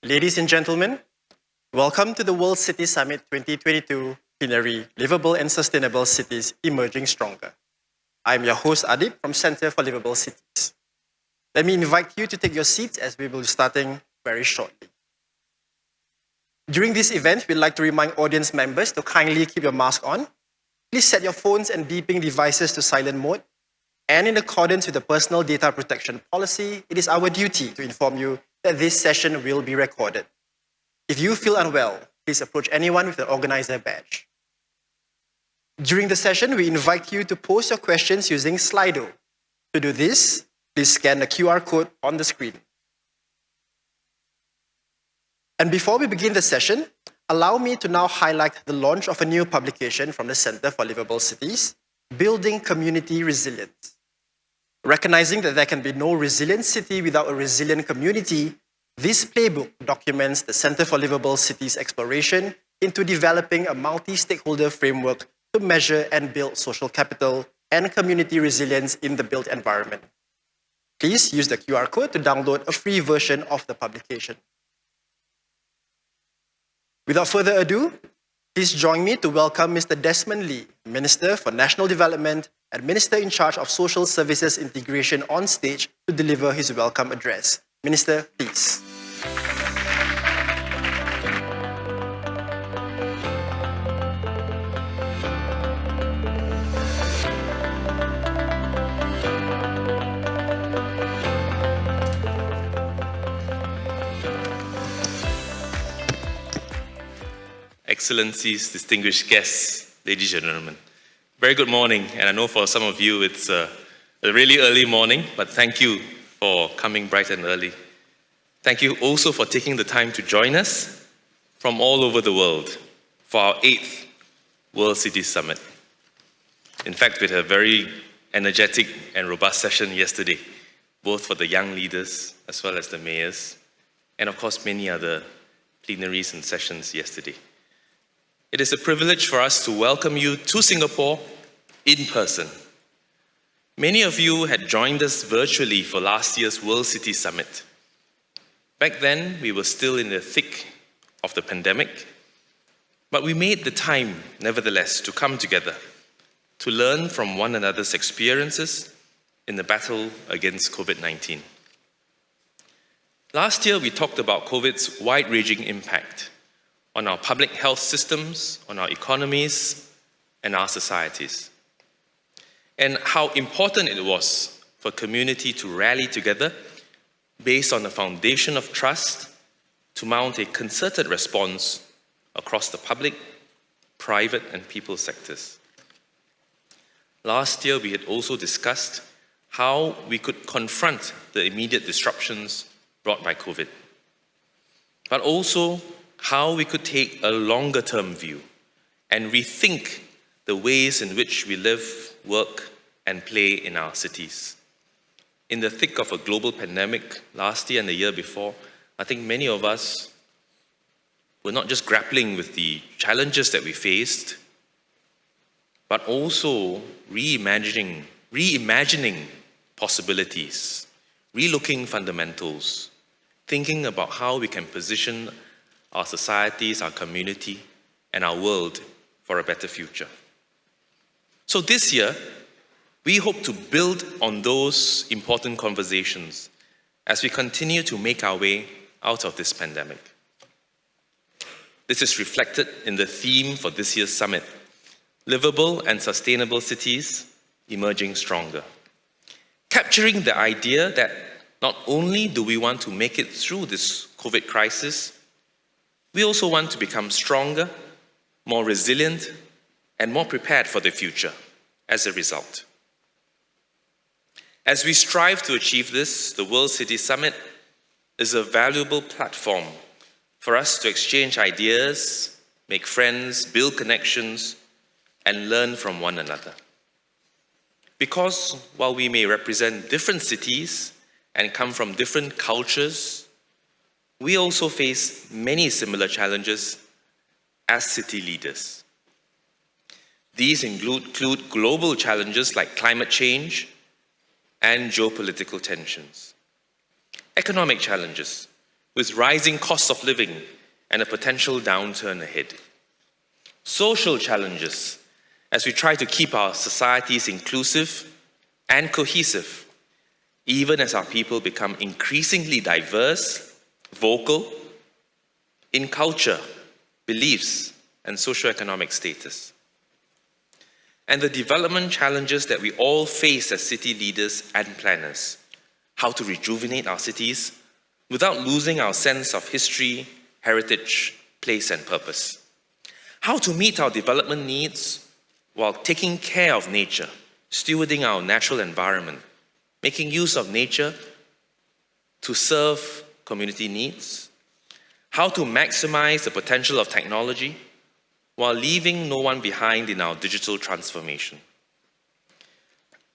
Ladies and gentlemen, welcome to the World City Summit 2022 Plenary, Liveable and Sustainable Cities Emerging Stronger. I'm your host Adib from Center for Liveable Cities. Let me invite you to take your seats as we will be starting very shortly. During this event, we'd like to remind audience members to kindly keep your mask on. Please set your phones and beeping devices to silent mode. And in accordance with the Personal Data Protection Policy, it is our duty to inform you that this session will be recorded. If you feel unwell, please approach anyone with an organizer badge. During the session, we invite you to post your questions using Slido. To do this, please scan the QR code on the screen. And before we begin the session, allow me to now highlight the launch of a new publication from the Center for Liveable Cities, Building Community Resilience. Recognizing that there can be no resilient city without a resilient community, this playbook documents the Center for Liveable Cities exploration into developing a multi-stakeholder framework to measure and build social capital and community resilience in the built environment. Please use the QR code to download a free version of the publication. Without further ado, please join me to welcome Mr. Desmond Lee, Minister for National Development and Minister in charge of Social Services Integration on stage to deliver his welcome address. Minister, please. Excellencies, distinguished guests, ladies and gentlemen. Very good morning, and I know for some of you it's a really early morning, but thank you for coming bright and early. Thank you also for taking the time to join us from all over the world for our 8th World City Summit. In fact, we had a very energetic and robust session yesterday, both for the young leaders as well as the mayors, and of course many other plenaries and sessions yesterday. It is a privilege for us to welcome you to Singapore in person. Many of you had joined us virtually for last year's World City Summit. Back then, we were still in the thick of the pandemic, but we made the time, nevertheless, to come together, to learn from one another's experiences in the battle against COVID-19. Last year, we talked about COVID's wide-ranging impact on our public health systems, on our economies, and our societies, and how important it was for community to rally together based on a foundation of trust to mount a concerted response across the public, private, and people sectors. Last year, we had also discussed how we could confront the immediate disruptions brought by COVID, but also how we could take a longer-term view and rethink the ways in which we live, work, and play in our cities. In the thick of a global pandemic last year and the year before, I think many of us were not just grappling with the challenges that we faced, but also reimagining possibilities, relooking fundamentals, thinking about how we can position our societies, our community, and our world for a better future. So this year, we hope to build on those important conversations as we continue to make our way out of this pandemic. This is reflected in the theme for this year's summit, Livable and Sustainable Cities, emerging stronger. Capturing the idea that not only do we want to make it through this COVID crisis, we also want to become stronger, more resilient, and more prepared for the future as a result. As we strive to achieve this, the World City Summit is a valuable platform for us to exchange ideas, make friends, build connections, and learn from one another. Because while we may represent different cities and come from different cultures, we also face many similar challenges as city leaders. These include global challenges like climate change and geopolitical tensions, economic challenges with rising costs of living and a potential downturn ahead, social challenges as we try to keep our societies inclusive and cohesive, even as our people become increasingly diverse, vocal in culture, beliefs, and socioeconomic status. And the development challenges that we all face as city leaders and planners: how to rejuvenate our cities without losing our sense of history, heritage, place, and purpose. How to meet our development needs while taking care of nature, stewarding our natural environment, making use of nature to serve community needs. How to maximize the potential of technology while leaving no one behind in our digital transformation.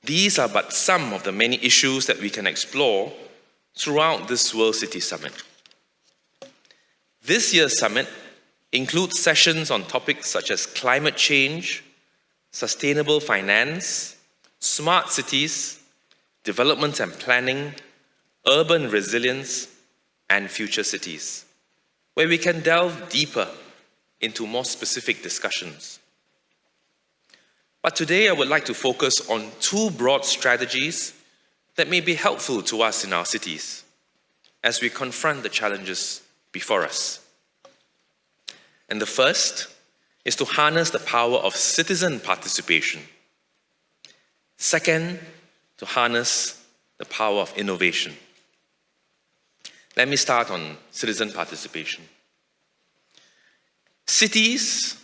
These are but some of the many issues that we can explore throughout this World City Summit. This year's summit includes sessions on topics such as climate change, sustainable finance, smart cities, development and planning, urban resilience, and future cities, where we can delve deeper into more specific discussions. But today I would like to focus on two broad strategies that may be helpful to us in our cities as we confront the challenges before us. And the first is to harness the power of citizen participation. Second, to harness the power of innovation. Let me start on citizen participation. Cities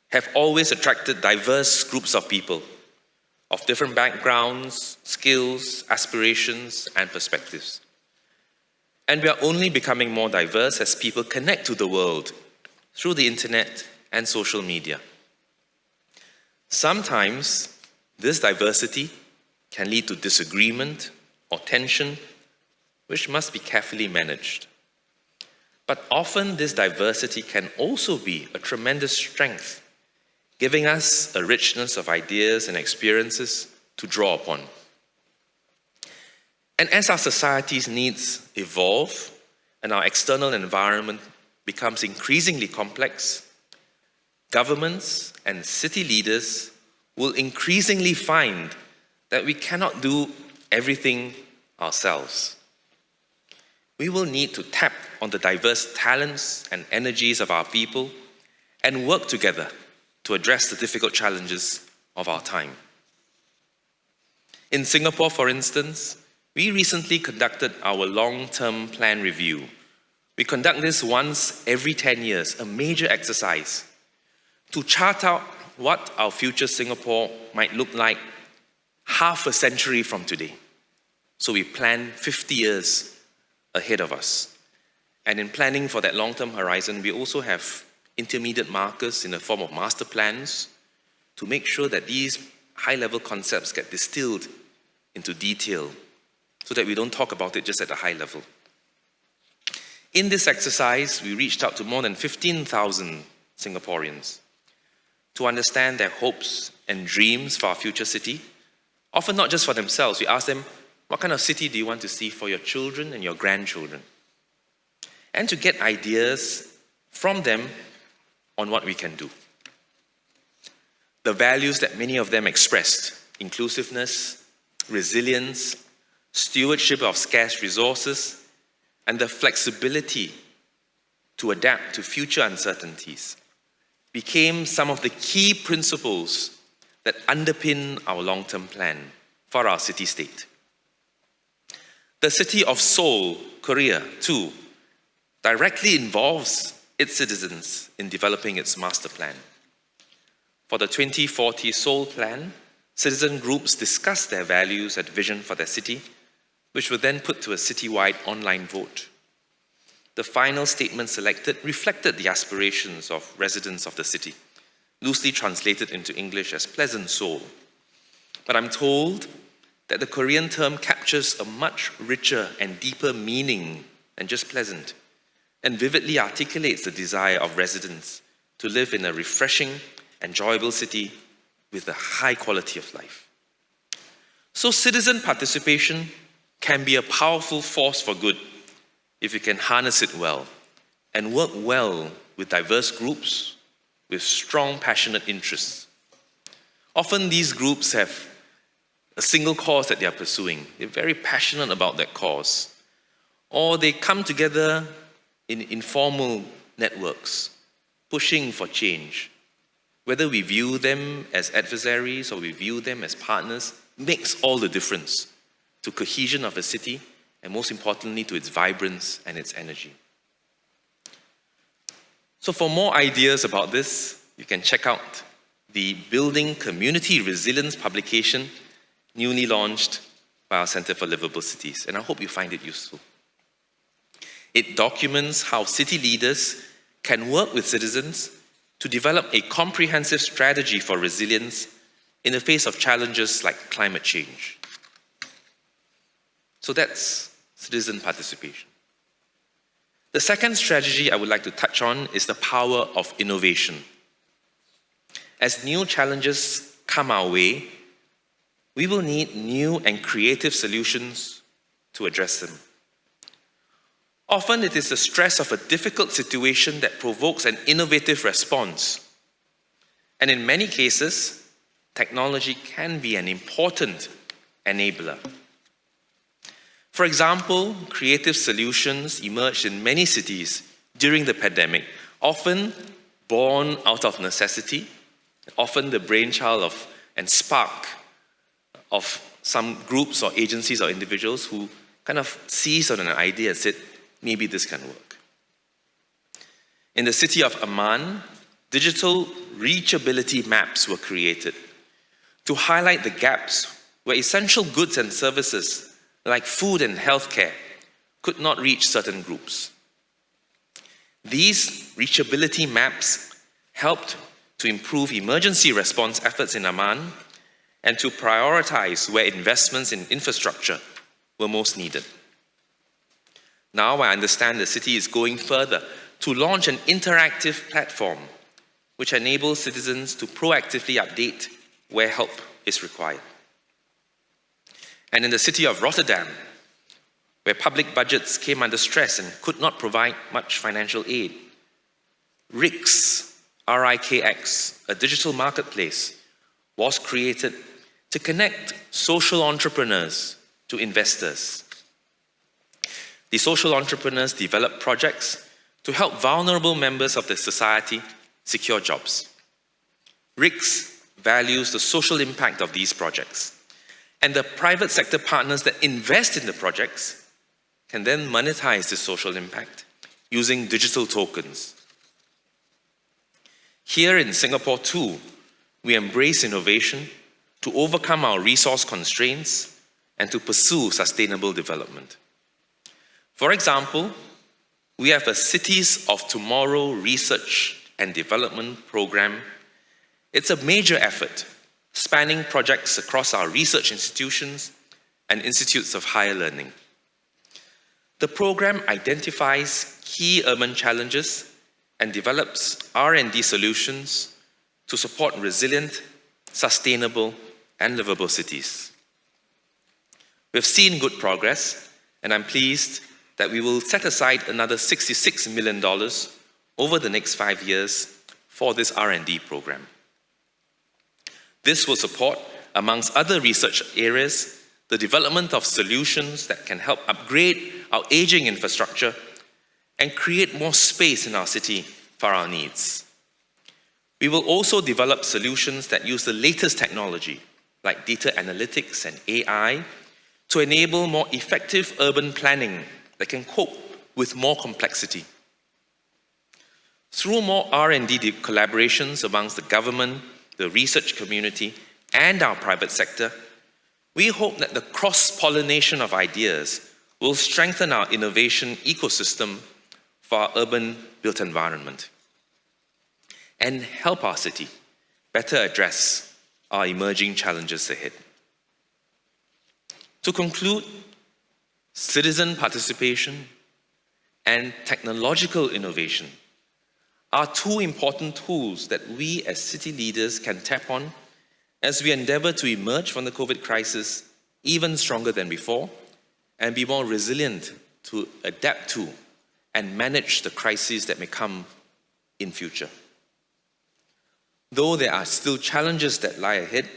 have always attracted diverse groups of people of different backgrounds, skills, aspirations, and perspectives. And we are only becoming more diverse as people connect to the world through the internet and social media. Sometimes this diversity can lead to disagreement or tension, which must be carefully managed. But often this diversity can also be a tremendous strength, giving us a richness of ideas and experiences to draw upon. And as our society's needs evolve and our external environment becomes increasingly complex, governments and city leaders will increasingly find that we cannot do everything ourselves. We will need to tap on the diverse talents and energies of our people and work together to address the difficult challenges of our time. In Singapore, for instance, we recently conducted our long-term plan review. We conduct this once every 10 years, a major exercise, to chart out what our future Singapore might look like half a century from today. So we plan 50 years ahead of us. And in planning for that long-term horizon, we also have intermediate markers in the form of master plans to make sure that these high-level concepts get distilled into detail so that we don't talk about it just at a high level. In this exercise, we reached out to more than 15,000 Singaporeans to understand their hopes and dreams for our future city, often not just for themselves. We asked them, what kind of city do you want to see for your children and your grandchildren? And to get ideas from them on what we can do. The values that many of them expressed: inclusiveness, resilience, stewardship of scarce resources, and the flexibility to adapt to future uncertainties, became some of the key principles that underpin our long-term plan for our city-state. The city of Seoul, Korea, too, directly involves its citizens in developing its master plan. For the 2040 Seoul Plan, citizen groups discussed their values and vision for their city, which were then put to a citywide online vote. The final statement selected reflected the aspirations of residents of the city, loosely translated into English as Pleasant Seoul. But I'm told that the Korean term captures a much richer and deeper meaning than just pleasant, and vividly articulates the desire of residents to live in a refreshing, enjoyable city with a high quality of life. So citizen participation can be a powerful force for good if you can harness it well and work well with diverse groups with strong, passionate interests. Often these groups have a single cause that they are pursuing. They're very passionate about that cause. Or they come together in informal networks, pushing for change. Whether we view them as adversaries or we view them as partners makes all the difference to cohesion of a city and, most importantly, to its vibrance and its energy. So for more ideas about this, you can check out the Building Community Resilience publication newly launched by our Center for Liveable Cities, and I hope you find it useful. It documents how city leaders can work with citizens to develop a comprehensive strategy for resilience in the face of challenges like climate change. So that's citizen participation. The second strategy I would like to touch on is the power of innovation. As new challenges come our way, we will need new and creative solutions to address them. Often it is the stress of a difficult situation that provokes an innovative response. And in many cases, technology can be an important enabler. For example, creative solutions emerged in many cities during the pandemic, often born out of necessity, often the brainchild of and spark of some groups or agencies or individuals who kind of seized on an idea and said, maybe this can work. In the city of Amman, digital reachability maps were created to highlight the gaps where essential goods and services like food and healthcare could not reach certain groups. These reachability maps helped to improve emergency response efforts in Amman and to prioritize where investments in infrastructure were most needed. Now I understand the city is going further to launch an interactive platform which enables citizens to proactively update where help is required. And in the city of Rotterdam, where public budgets came under stress and could not provide much financial aid, RIKX, R-I-K-X, a digital marketplace, was created to connect social entrepreneurs to investors. The social entrepreneurs develop projects to help vulnerable members of the society secure jobs. RIKX values the social impact of these projects, and the private sector partners that invest in the projects can then monetize this social impact using digital tokens. Here in Singapore too, we embrace innovation to overcome our resource constraints and to pursue sustainable development. For example, we have a Cities of Tomorrow research and development program. It's a major effort spanning projects across our research institutions and institutes of higher learning. The program identifies key urban challenges and develops R&D solutions to support resilient, sustainable, and livable cities. We've seen good progress, and I'm pleased that we will set aside another $66 million over the next 5 years for this R&D program. This will support, amongst other research areas, the development of solutions that can help upgrade our aging infrastructure and create more space in our city for our needs. We will also develop solutions that use the latest technology, like data analytics and AI, to enable more effective urban planning that can cope with more complexity. Through more R&D collaborations amongst the government, the research community, and our private sector, we hope that the cross-pollination of ideas will strengthen our innovation ecosystem for our urban built environment and help our city better address our emerging challenges ahead. To conclude, citizen participation and technological innovation are two important tools that we as city leaders can tap on as we endeavor to emerge from the COVID crisis even stronger than before and be more resilient to adapt to and manage the crises that may come in future. Though there are still challenges that lie ahead,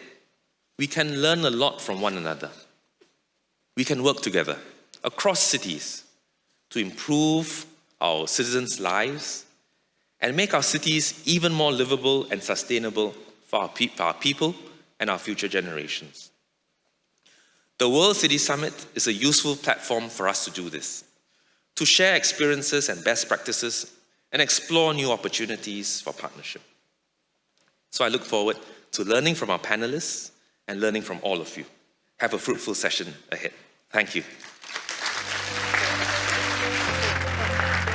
we can learn a lot from one another. We can work together across cities to improve our citizens' lives and make our cities even more livable and sustainable for our people and our future generations. The World City Summit is a useful platform for us to do this, to share experiences and best practices and explore new opportunities for partnership. So I look forward to learning from our panelists and learning from all of you. Have a fruitful session ahead. Thank you.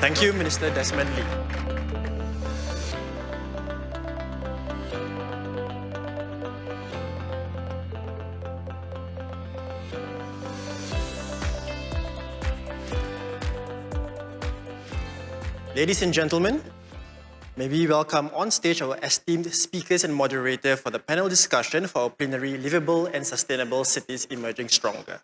Thank you, Minister Desmond Lee. Ladies and gentlemen, may we welcome on stage our esteemed speakers and moderator for the panel discussion for our plenary Liveable and Sustainable Cities Emerging Stronger.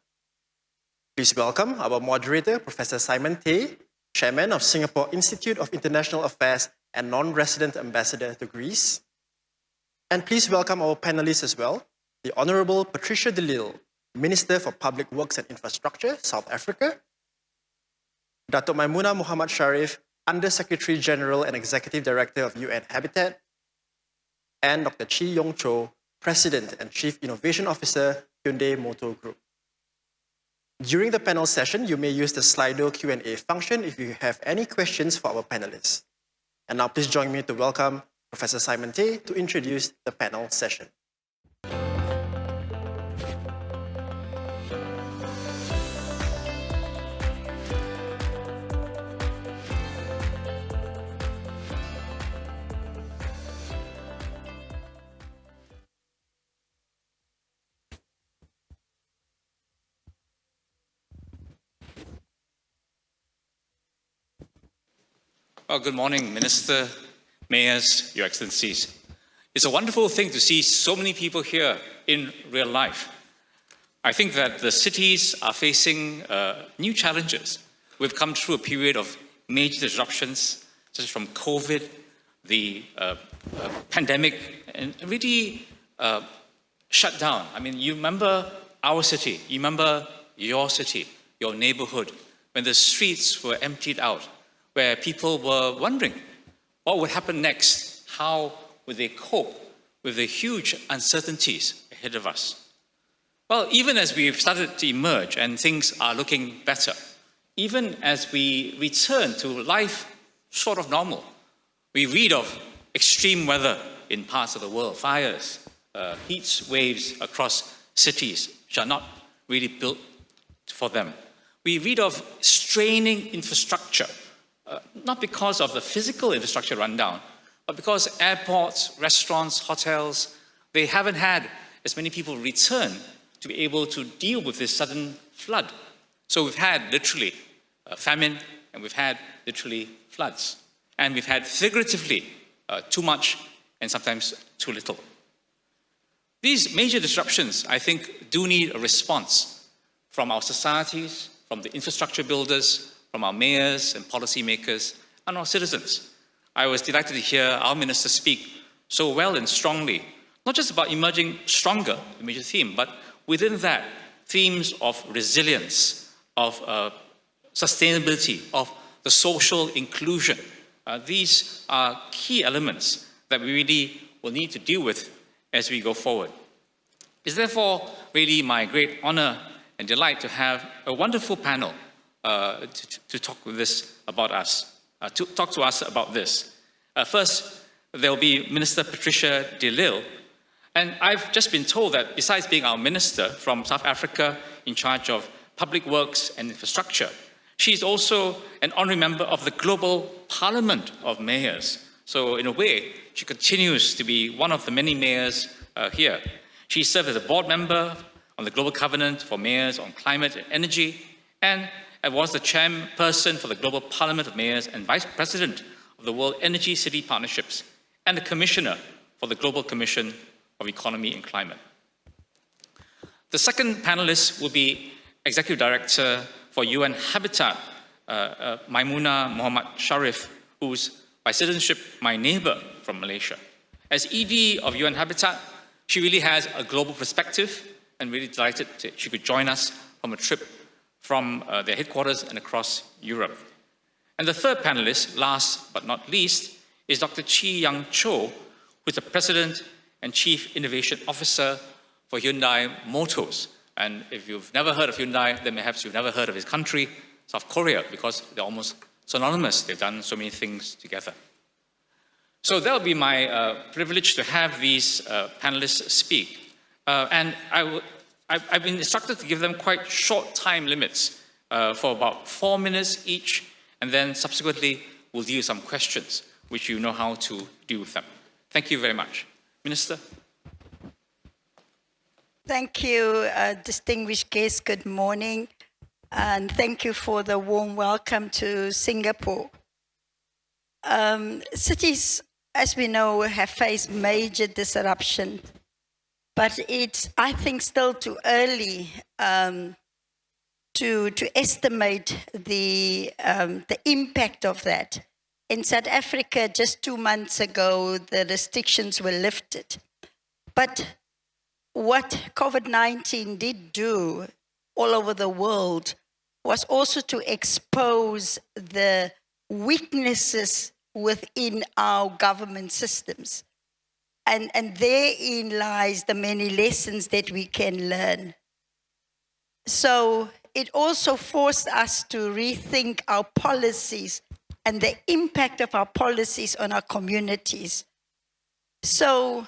Please welcome our moderator, Professor Simon Tay, Chairman of Singapore Institute of International Affairs and non-resident ambassador to Greece. And please welcome our panelists as well, the Honorable Patricia de Lille, Minister for Public Works and Infrastructure, South Africa, Dato' Maimuna Muhammad Sharif, Under-Secretary General and Executive Director of UN Habitat, and Dr. Chi Yong Cho, President and Chief Innovation Officer, Hyundai Motor Group. During the panel session, you may use the Slido Q&A function if you have any questions for our panelists. And now please join me to welcome Professor Simon Tay to introduce the panel session. Well, good morning, Minister, Mayors, Your Excellencies. It's a wonderful thing to see so many people here in real life. I think that the cities are facing new challenges. We've come through a period of major disruptions, such as from COVID, the pandemic, and really shut down. I mean, you remember our city, you remember your city, your neighborhood, when the streets were emptied out, where people were wondering what would happen next, how would they cope with the huge uncertainties ahead of us. Well, even as we've started to emerge and things are looking better, even as we return to life sort of normal, we read of extreme weather in parts of the world, fires, heat waves across cities which are not really built for them. We read of straining infrastructure, not because of the physical infrastructure rundown, but because airports, restaurants, hotels, they haven't had as many people return to be able to deal with this sudden flood. So we've had literally famine, and we've had literally floods. And we've had figuratively too much and sometimes too little. These major disruptions, I think, do need a response from our societies, from the infrastructure builders, from our mayors and policymakers, and our citizens. I was delighted to hear our minister speak so well and strongly, not just about emerging stronger, the major theme, but within that, themes of resilience, of sustainability, of the social inclusion. These are key elements that we really will need to deal with as we go forward. It's therefore really my great honor and delight to have a wonderful panel to talk with this about us, to talk to us about this. First, there will be Minister Patricia de Lille, and I've just been told that besides being our minister from South Africa in charge of public works and infrastructure, she's also an honorary member of the Global Parliament of Mayors. So in a way, she continues to be one of the many mayors here. She served as a board member on the Global Covenant for Mayors on Climate and Energy, and was the chairperson for the Global Parliament of Mayors and vice president of the World Energy City Partnerships, and the commissioner for the Global Commission of Economy and Climate. The second panelist will be Executive Director for UN Habitat, Maimuna Muhammad Sharif, who's by citizenship my neighbor from Malaysia. As ED of UN Habitat, she really has a global perspective, and really delighted that she could join us from a trip from their headquarters and across Europe. And the third panelist, last but not least, is Dr. Chi Yang Cho, who is the President and Chief Innovation Officer for Hyundai Motors. And if you've never heard of Hyundai, then perhaps you've never heard of his country, South Korea, because they're almost synonymous. They've done so many things together. So that'll be my privilege to have these panelists speak. And I've been instructed to give them quite short time limits for about 4 minutes each, and then subsequently we'll deal with some questions, which you know how to deal with them. Thank you very much. Minister? Thank you, distinguished guests. Good morning. And thank you for the warm welcome to Singapore. Cities, as we know, have faced major disruption, but it's, I think, still too early to estimate the impact of that. In South Africa, just 2 months ago, the restrictions were lifted. But what COVID-19 did do all over the world was also to expose the weaknesses within our government systems. And therein lies the many lessons that we can learn. So it also forced us to rethink our policies and the impact of our policies on our communities. So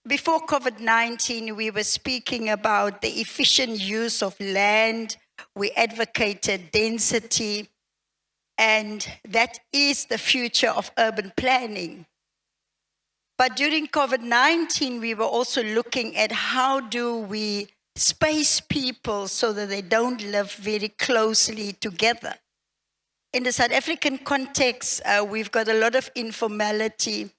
before COVID-19, we were speaking about the efficient use of land. We advocated density, and that is the future of urban planning. But during COVID-19, we were also looking at how do we space people so that they don't live very closely together. In the South African context, we've got a lot of informality.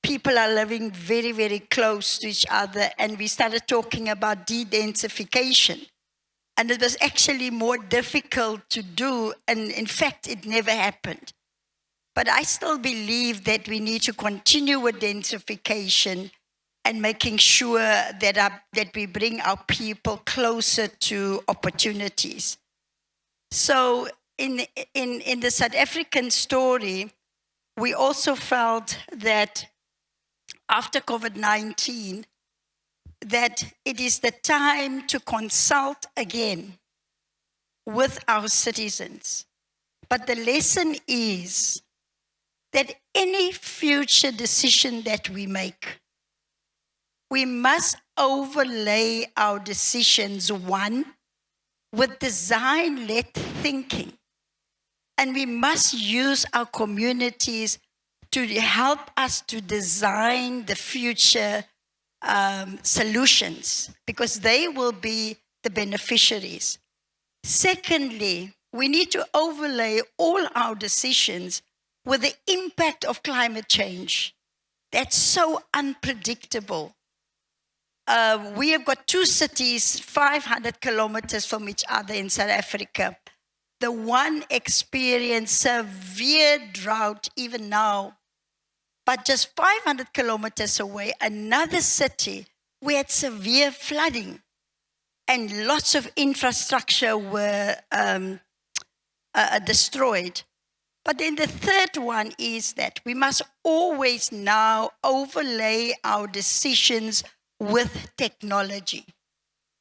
People are living very, very close to each other, and we started talking about de-densification. And it was actually more difficult to do, and in fact, it never happened. But I still believe that we need to continue with densification and making sure that we bring our people closer to opportunities. So in the South African story, we also felt that after COVID-19, that it is the time to consult again with our citizens. But the lesson is that any future decision that we make, we must overlay our decisions, one, with design-led thinking. And we must use our communities to help us to design the future solutions, because they will be the beneficiaries. Secondly, we need to overlay all our decisions with the impact of climate change. That's so unpredictable. We have got two cities 500 kilometers from each other in South Africa. The one experienced severe drought even now, but just 500 kilometers away, another city, we had severe flooding and lots of infrastructure were destroyed. But then the third one is that we must always now overlay our decisions with technology.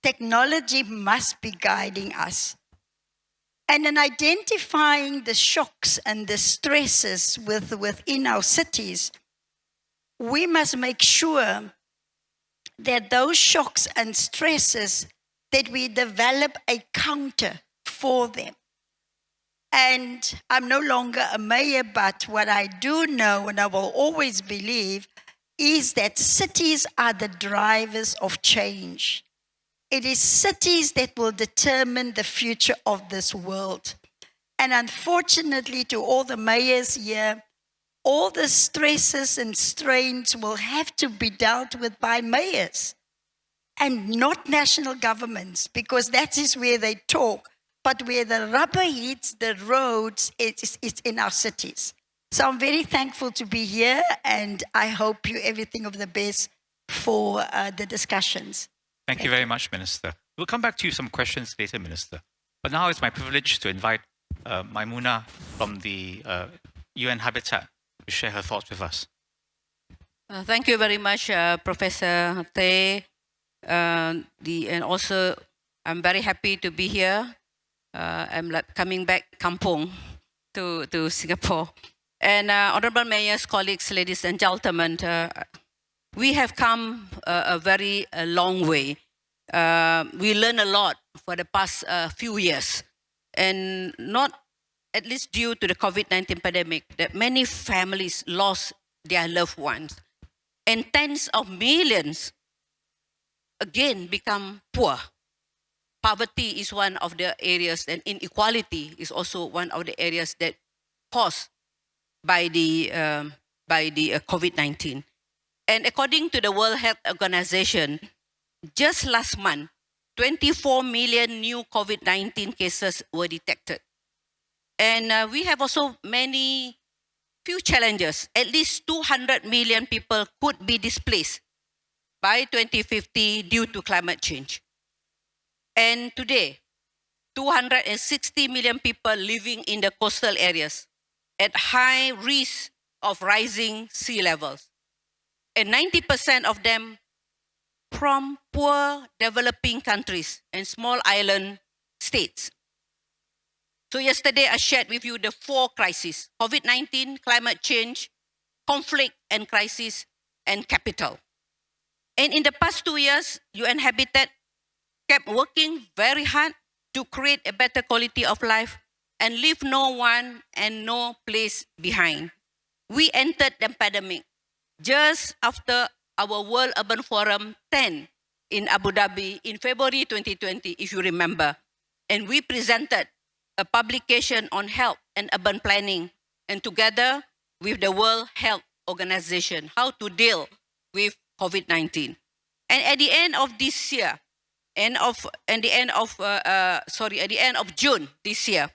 Technology must be guiding us. And in identifying the shocks and the stresses within our cities, we must make sure that those shocks and stresses, that we develop a counter for them. And I'm no longer a mayor, but what I do know, and I will always believe, is that cities are the drivers of change. It is cities that will determine the future of this world. And unfortunately, to all the mayors here, all the stresses and strains will have to be dealt with by mayors and not national governments, because that is where they talk. But where the rubber hits the roads, it's in our cities. So I'm very thankful to be here, and I hope you everything of the best for the discussions. Thank you very much, Minister. We'll come back to you some questions later, Minister. But now it's my privilege to invite Maimuna from the UN Habitat to share her thoughts with us. Thank you very much, Professor Tay. And also, I'm very happy to be here. I'm coming back kampung to Singapore. And honorable mayors, colleagues, ladies and gentlemen, we have come a very long way. We learned a lot for the past few years, and not at least due to the COVID-19 pandemic, that many families lost their loved ones, and tens of millions again become poor. Poverty is one of the areas, and inequality is also one of the areas that caused by the COVID-19. And according to the World Health Organization, just last month, 24 million new COVID-19 cases were detected. And we have also few challenges. At least 200 million people could be displaced by 2050 due to climate change. And today, 260 million people living in the coastal areas at high risk of rising sea levels. And 90% of them from poor developing countries and small island states. So yesterday I shared with you the 4 crises: COVID-19, climate change, conflict and crisis, and capital. And in the past 2 years, UN Habitat kept working very hard to create a better quality of life and leave no one and no place behind. We entered the pandemic just after our World Urban Forum 10 in Abu Dhabi in February 2020, if you remember. And we presented a publication on health and urban planning, and together with the World Health Organization, how to deal with COVID-19. And at the end of this year, at the end of June this year,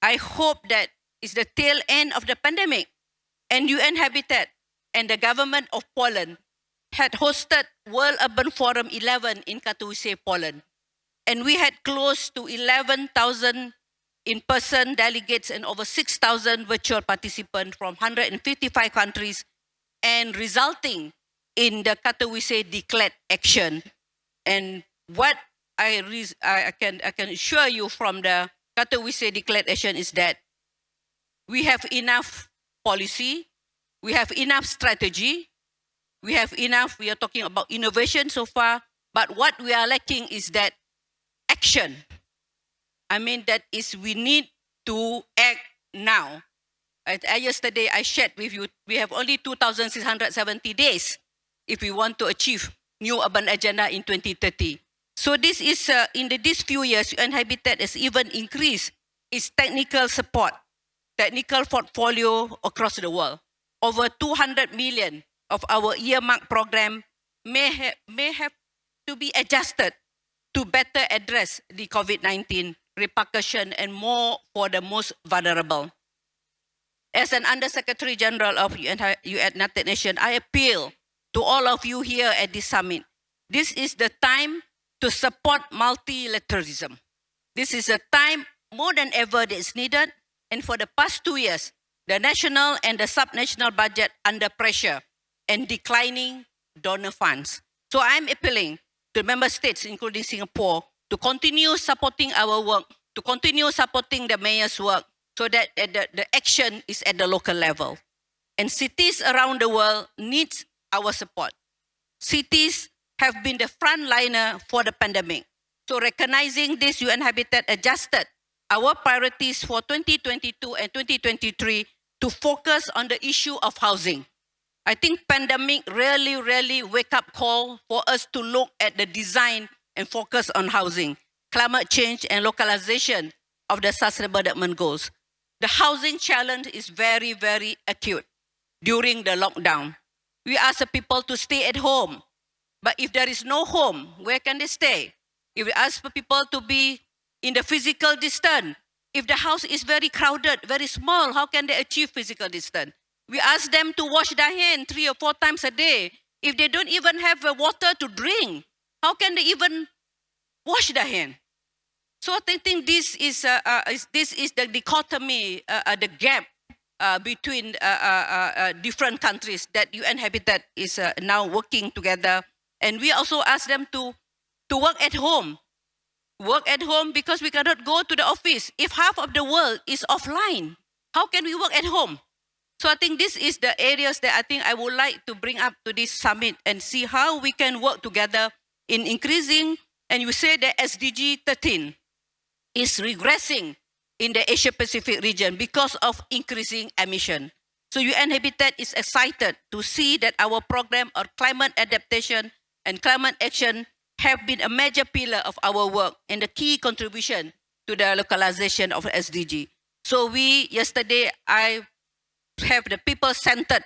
I hope that it's the tail end of the pandemic, and UN Habitat and the government of Poland had hosted World Urban Forum 11 in Katowice, Poland. And we had close to 11,000 in-person delegates and over 6,000 virtual participants from 155 countries, and resulting in the Katowice Declared Action. And what I can assure you from the Katowice Declared Action is that we have enough policy, we have enough strategy, we are talking about innovation so far, but what we are lacking is that action. I mean, that is, we need to act now. Yesterday I shared with you, we have only 2,670 days if we want to achieve new urban agenda in 2030. So this is, in these few years, UN Habitat has even increased its technical support, technical portfolio across the world. Over 200 million of our earmark program may have to be adjusted to better address the COVID-19 repercussion and more for the most vulnerable. As an Under-Secretary General of United Nations, I appeal to all of you here at this summit. This is the time to support multilateralism. This is a time more than ever that is needed And for the past 2 years, the national and the subnational budget under pressure and declining donor funds. So I'm appealing to member states, including Singapore, to continue supporting our work, to continue supporting the mayor's work, so that the action is at the local level. And cities around the world need our support. Cities have been the frontliner for the pandemic. So recognizing this, UN Habitat adjusted our priorities for 2022 and 2023 to focus on the issue of housing. I think pandemic really wake up call for us to look at the design and focus on housing, climate change and localization of the sustainable development goals. The housing challenge is very acute during the lockdown. We ask the people to stay at home, but if there is no home, where can they stay? If we ask for people to be in the physical distance, if the house is very crowded, very small, how can they achieve physical distance? We ask them to wash their hands 3 or 4 times a day. If they don't even have water to drink, how can they even wash their hands? So I think this is the dichotomy, the gap between different countries that UN Habitat is now working together. And we also ask them to work at home. Work at home because we cannot go to the office. If half of the world is offline, how can we work at home? So I think this is the areas that I think I would like to bring up to this summit and see how we can work together in increasing. And you say that SDG 13 is regressing in the Asia Pacific region because of increasing emission. So UN Habitat is excited to see that our program on climate adaptation and climate action have been a major pillar of our work and the key contribution to the localization of SDG. So yesterday, I have the people-centered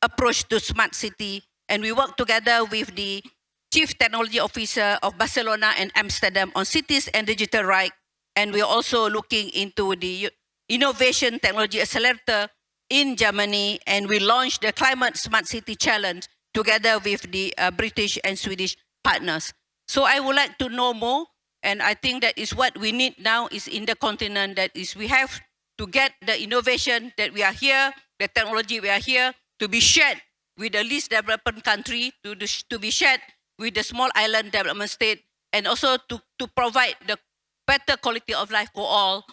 approach to smart city, and we work together with the Chief Technology Officer of Barcelona and Amsterdam on cities and digital right. And we're also looking into the Innovation Technology Accelerator in Germany, and we launched the Climate Smart City Challenge together with the British and Swedish partners. So I would like to know more, and I think that is what we need now is in the continent, that is we have to get the innovation that we are here, the technology we are here, to be shared with the least developed country, to be shared with the small island development state, and also to provide the better quality of life for all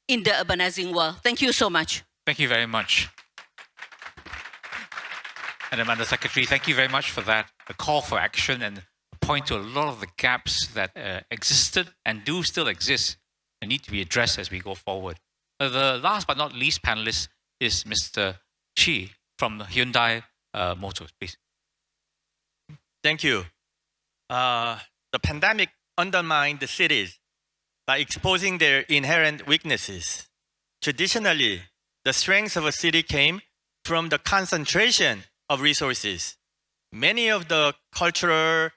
in the urbanizing world. Thank you so much. Thank you very much. Madam Under Secretary, thank you very much for that, a call for action and point to a lot of the gaps that existed and do still exist and need to be addressed as we go forward. The last but not least panelist is Mr. Chi from Hyundai Motors, please. Thank you. The pandemic undermined the cities by exposing their inherent weaknesses. Traditionally, the strength of a city came from the concentration of resources. Many of the cultural,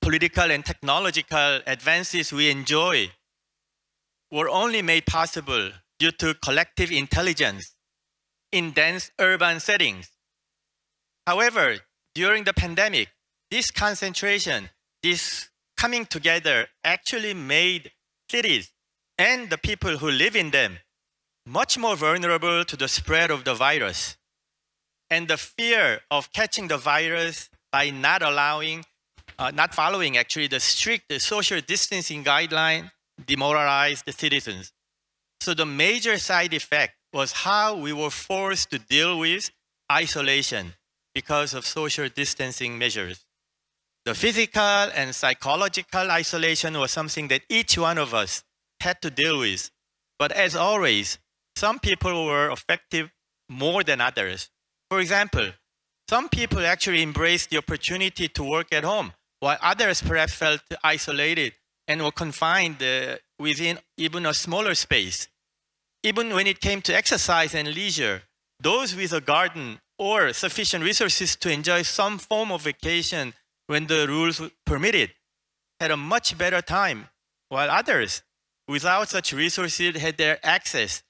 political, and technological advances we enjoy were only made possible due to collective intelligence in dense urban settings. However, during the pandemic, this concentration, this coming together actually made cities and the people who live in them much more vulnerable to the spread of the virus. And the fear of catching the virus by not following actually the strict social distancing guideline demoralized the citizens. So the major side effect was how we were forced to deal with isolation because of social distancing measures. The physical and psychological isolation was something that each one of us had to deal with. But as always, some people were affected more than others. For example, some people actually embraced the opportunity to work at home, while others perhaps felt isolated and were confined within even a smaller space. Even when it came to exercise and leisure, those with a garden or sufficient resources to enjoy some form of vacation when the rules permitted had a much better time, while others without such resources had their access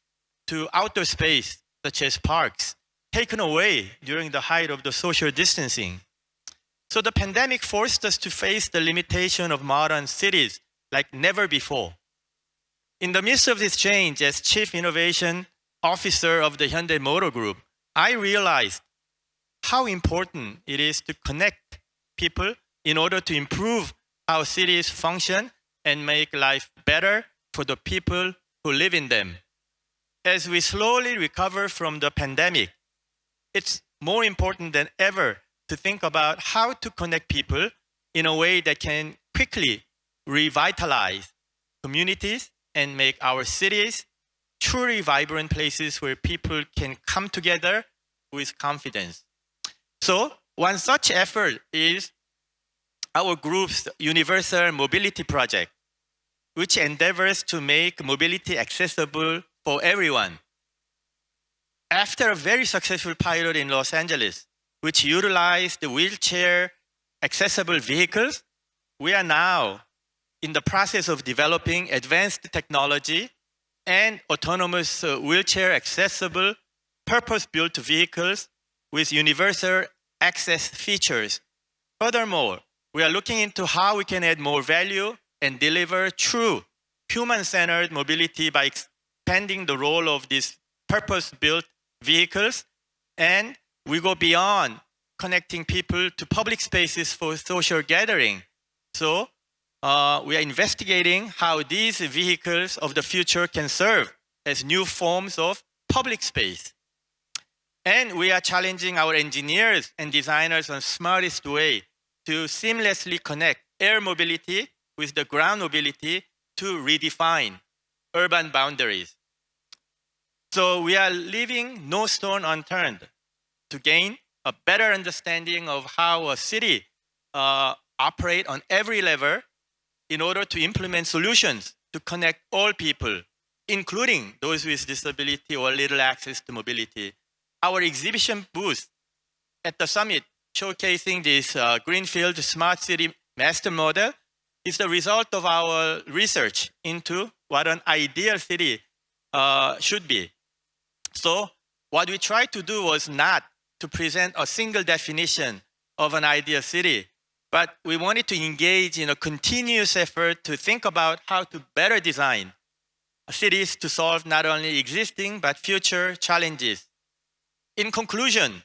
to outdoor space, such as parks, taken away during the height of the social distancing. So the pandemic forced us to face the limitation of modern cities like never before. In the midst of this change, as Chief Innovation officer of the Hyundai Motor Group, I realized how important it is to connect people in order to improve how cities function and make life better for the people who live in them. As we slowly recover from the pandemic, it's more important than ever to think about how to connect people in a way that can quickly revitalize communities and make our cities truly vibrant places where people can come together with confidence. So one such effort is our group's Universal Mobility Project, which endeavors to make mobility accessible for everyone. After a very successful pilot in Los Angeles, which utilized the wheelchair accessible vehicles, we are now in the process of developing advanced technology and autonomous wheelchair accessible purpose-built vehicles with universal access features. Furthermore, we are looking into how we can add more value and deliver true human-centered mobility by expanding the role of these purpose-built vehicles, and we go beyond connecting people to public spaces for social gathering. So we are investigating how these vehicles of the future can serve as new forms of public space. And we are challenging our engineers and designers on smartest way to seamlessly connect air mobility with the ground mobility to redefine urban boundaries. So we are leaving no stone unturned to gain a better understanding of how a city operate on every level in order to implement solutions to connect all people, including those with disability or little access to mobility. Our exhibition booth at the summit showcasing this Greenfield Smart City Master Model is the result of our research into what an ideal city should be. So what we tried to do was not to present a single definition of an ideal city, but we wanted to engage in a continuous effort to think about how to better design cities to solve not only existing but future challenges. In conclusion,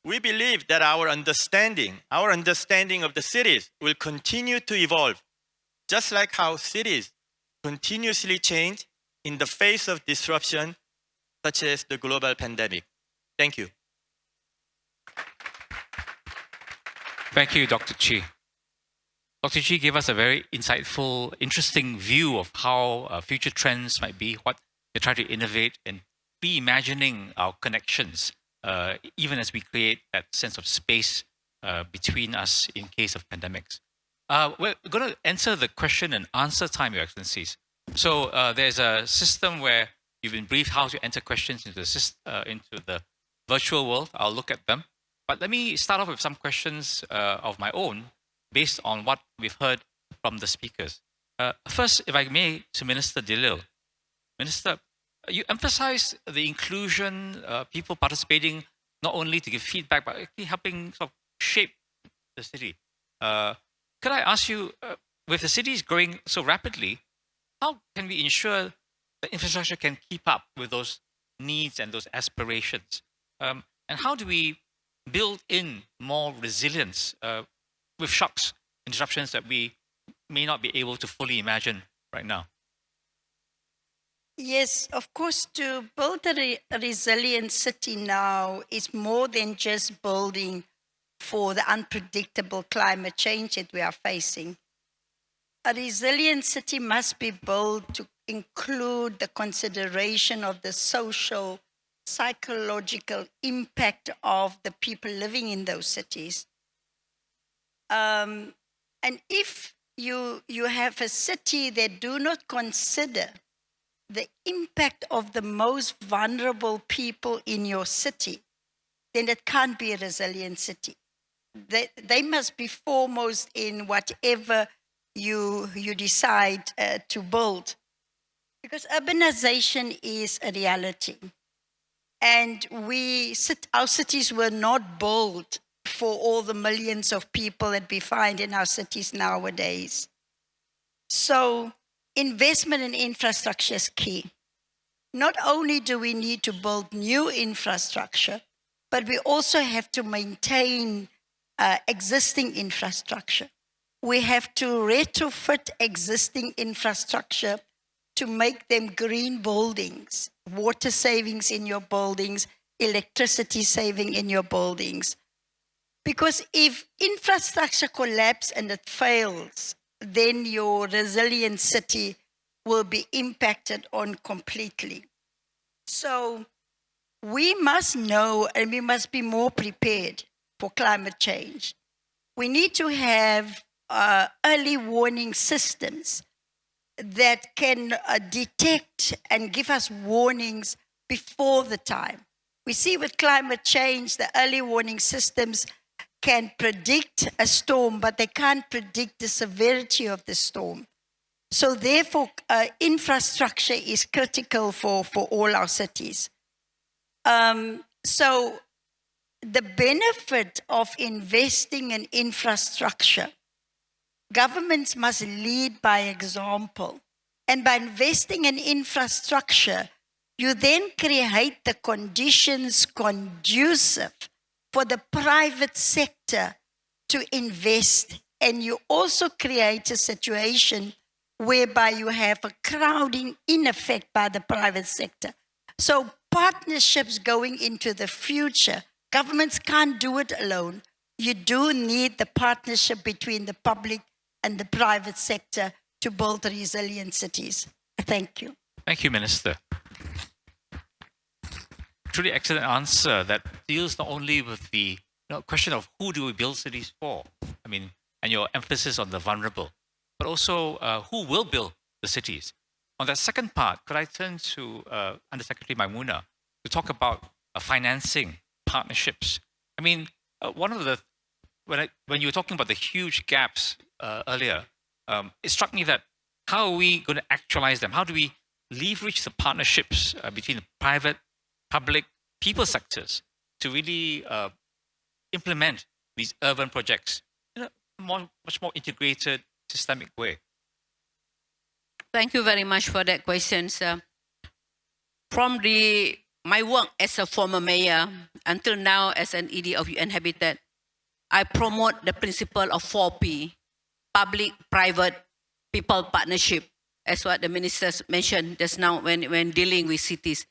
we believe that our understanding of the cities will continue to evolve, just like how cities continuously change in the face of disruption such as the global pandemic. Thank you. Thank you, Dr. Chi. Dr. Chi gave us a very insightful, interesting view of how future trends might be, what they try to innovate, and reimagining our connections, even as we create that sense of space between us in case of pandemics. We're going to answer the question and answer time, Your Excellencies. So there's a system where you've been briefed how to enter questions into the virtual world. I'll look at them. But let me start off with some questions of my own based on what we've heard from the speakers. First, if I may, to Minister Delil. Minister, you emphasized the inclusion, people participating not only to give feedback, but actually helping sort of shape the city. Could I ask you, with the cities growing so rapidly, how can we ensure the infrastructure can keep up with those needs and those aspirations? And how do we build in more resilience with shocks and disruptions that we may not be able to fully imagine right now? Yes, of course, to build a resilient city now is more than just building for the unpredictable climate change that we are facing. A resilient city must be built to include the consideration of the social, psychological impact of the people living in those cities. And if you have a city that do not consider the impact of the most vulnerable people in your city, then it can't be a resilient city. They must be foremost in whatever you decide to build. Because urbanization is a reality. And our cities were not built for all the millions of people that we find in our cities nowadays. So investment in infrastructure is key. not only do we need to build new infrastructure, but we also have to maintain existing infrastructure. We have to retrofit existing infrastructure to make them green buildings, water savings in your buildings, electricity saving in your buildings. Because if infrastructure collapses and it fails, then your resilient city will be impacted on completely. So we must know and we must be more prepared for climate change. We need to have early warning systems that can detect and give us warnings before the time. We see with climate change, the early warning systems can predict a storm, but they can't predict the severity of the storm. So therefore, infrastructure is critical for all our cities. So the benefit of investing in infrastructure, governments must lead by example. And by investing in infrastructure, you then create the conditions conducive for the private sector to invest. And you also create a situation whereby you have a crowding in effect by the private sector. So partnerships going into the future, governments can't do it alone. You do need the partnership between the public and the private sector to build resilient cities. Thank you. Thank you, Minister. Truly excellent answer that deals not only with the question of who do we build cities for, and your emphasis on the vulnerable, but also who will build the cities. On that second part, could I turn to Undersecretary Maimuna to talk about financing partnerships? One of the when you were talking about the huge gaps earlier, it struck me that how are we going to actualize them? How do we leverage the partnerships between the private, public, people sectors to really implement these urban projects in a much more integrated, systemic way? Thank you very much for that question, sir. From my work as a former mayor until now as an ED of UN Habitat, I promote the principle of 4P, public, private, people partnership, as what the ministers mentioned just now when dealing with cities.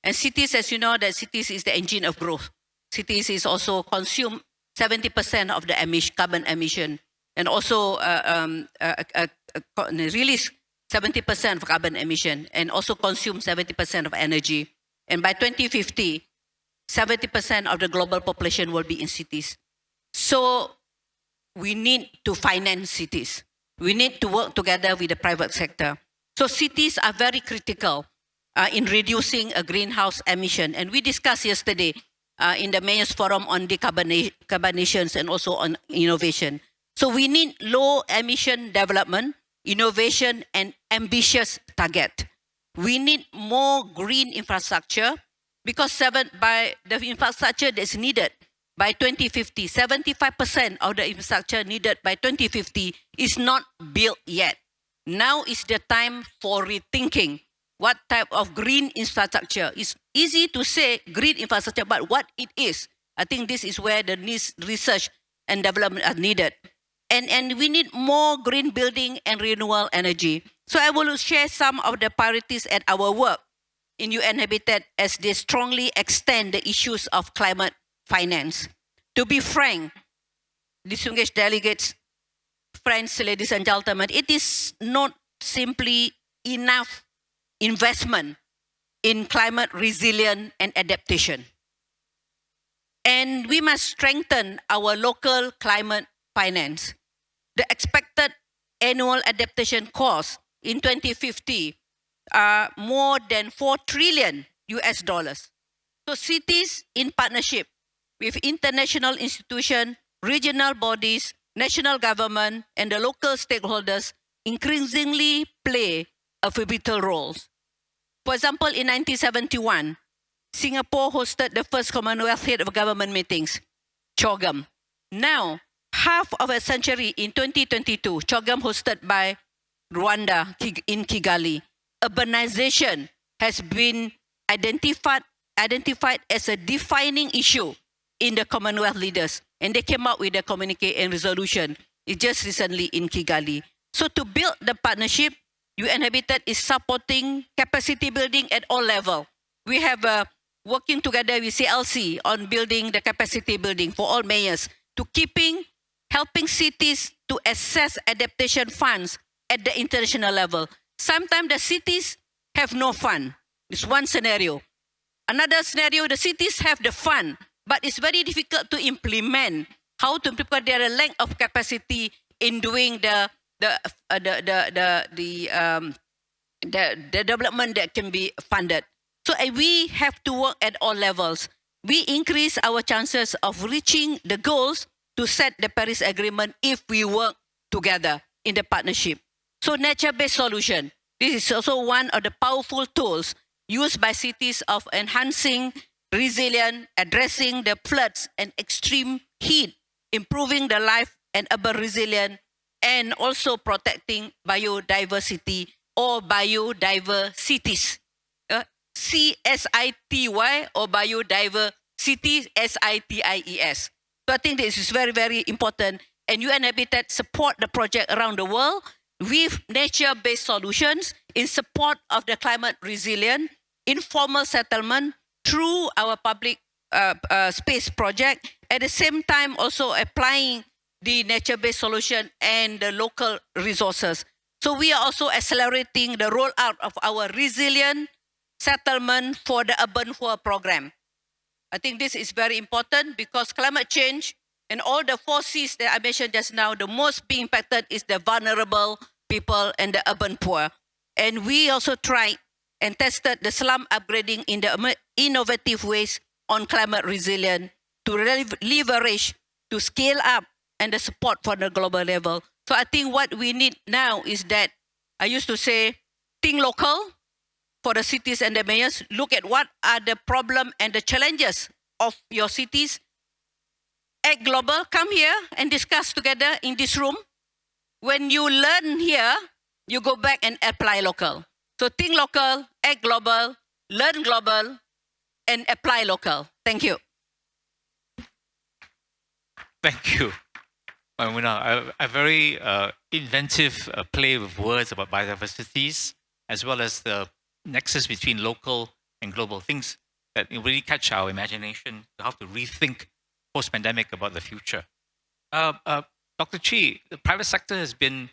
And cities, as you know, that cities is the engine of growth. Cities is also consume 70% of the carbon emission, and also release 70% of carbon emission, and also consume 70% of energy. And by 2050, 70% of the global population will be in cities. So we need to finance cities. We need to work together with the private sector. So cities are very critical in reducing a greenhouse emission. And we discussed yesterday in the Mayor's Forum on decarbonization and also on innovation. So we need low emission development, innovation, and ambitious target. We need more green infrastructure because by the infrastructure that's needed by 2050, 75% of the infrastructure needed by 2050 is not built yet. Now is the time for rethinking what type of green infrastructure. It's easy to say green infrastructure, but what it is. I think this is where the research and development are needed. And we need more green building and renewable energy. So I will share some of the priorities at our work in UN Habitat as they strongly extend the issues of climate finance. To be frank, distinguished delegates, friends, ladies and gentlemen, it is not simply enough investment in climate resilience and adaptation. And we must strengthen our local climate finance. The expected annual adaptation cost in 2050 are more than $4 trillion. So cities in partnership with international institutions, regional bodies, national government, and the local stakeholders increasingly play a pivotal role. For example, in 1971, Singapore hosted the first Commonwealth Head of Government meetings, CHOGM. Now, half of a century in 2022, CHOGM hosted by Rwanda in Kigali. Urbanization has been identified as a defining issue in the Commonwealth leaders. And they came up with a communique and resolution just recently in Kigali. So to build the partnership, UN Habitat is supporting capacity building at all levels. We have working together with CLC on building the capacity building for all mayors to helping cities to access adaptation funds at the international level. Sometimes the cities have no fund. It's one scenario. Another scenario, the cities have the fund, but it's very difficult to implement. How to implement their lack of capacity in doing the development that can be funded. So we have to work at all levels. We increase our chances of reaching the goals to set the Paris Agreement if we work together in the partnership. So nature-based solution. This is also one of the powerful tools used by cities of enhancing resilience, addressing the floods and extreme heat, improving the life and urban resilience, and also protecting biodiversity or biodiversities. CSITY or biodiversity, SITIES. So I think this is very, very important. And UN Habitat support the project around the world with nature-based solutions in support of the climate resilient, informal settlement through our public space project. At the same time, also applying the nature-based solution and the local resources. So we are also accelerating the rollout of our resilient settlement for the urban poor program. I think this is very important because climate change and all the 4 C's that I mentioned just now, the most being impacted is the vulnerable people and the urban poor. And we also tried and tested the slum upgrading in the innovative ways on climate resilience to leverage, to scale up and the support for the global level. So I think what we need now is that, I used to say, think local for the cities and the mayors. Look at what are the problems and the challenges of your cities. Act global, come here and discuss together in this room. When you learn here, you go back and apply local. So think local, act global, learn global, and apply local. Thank you. Thank you. A very inventive play with words about biodiversities, as well as the nexus between local and global things that really catch our imagination to how to rethink post-pandemic about the future. Dr. Chi, the private sector has been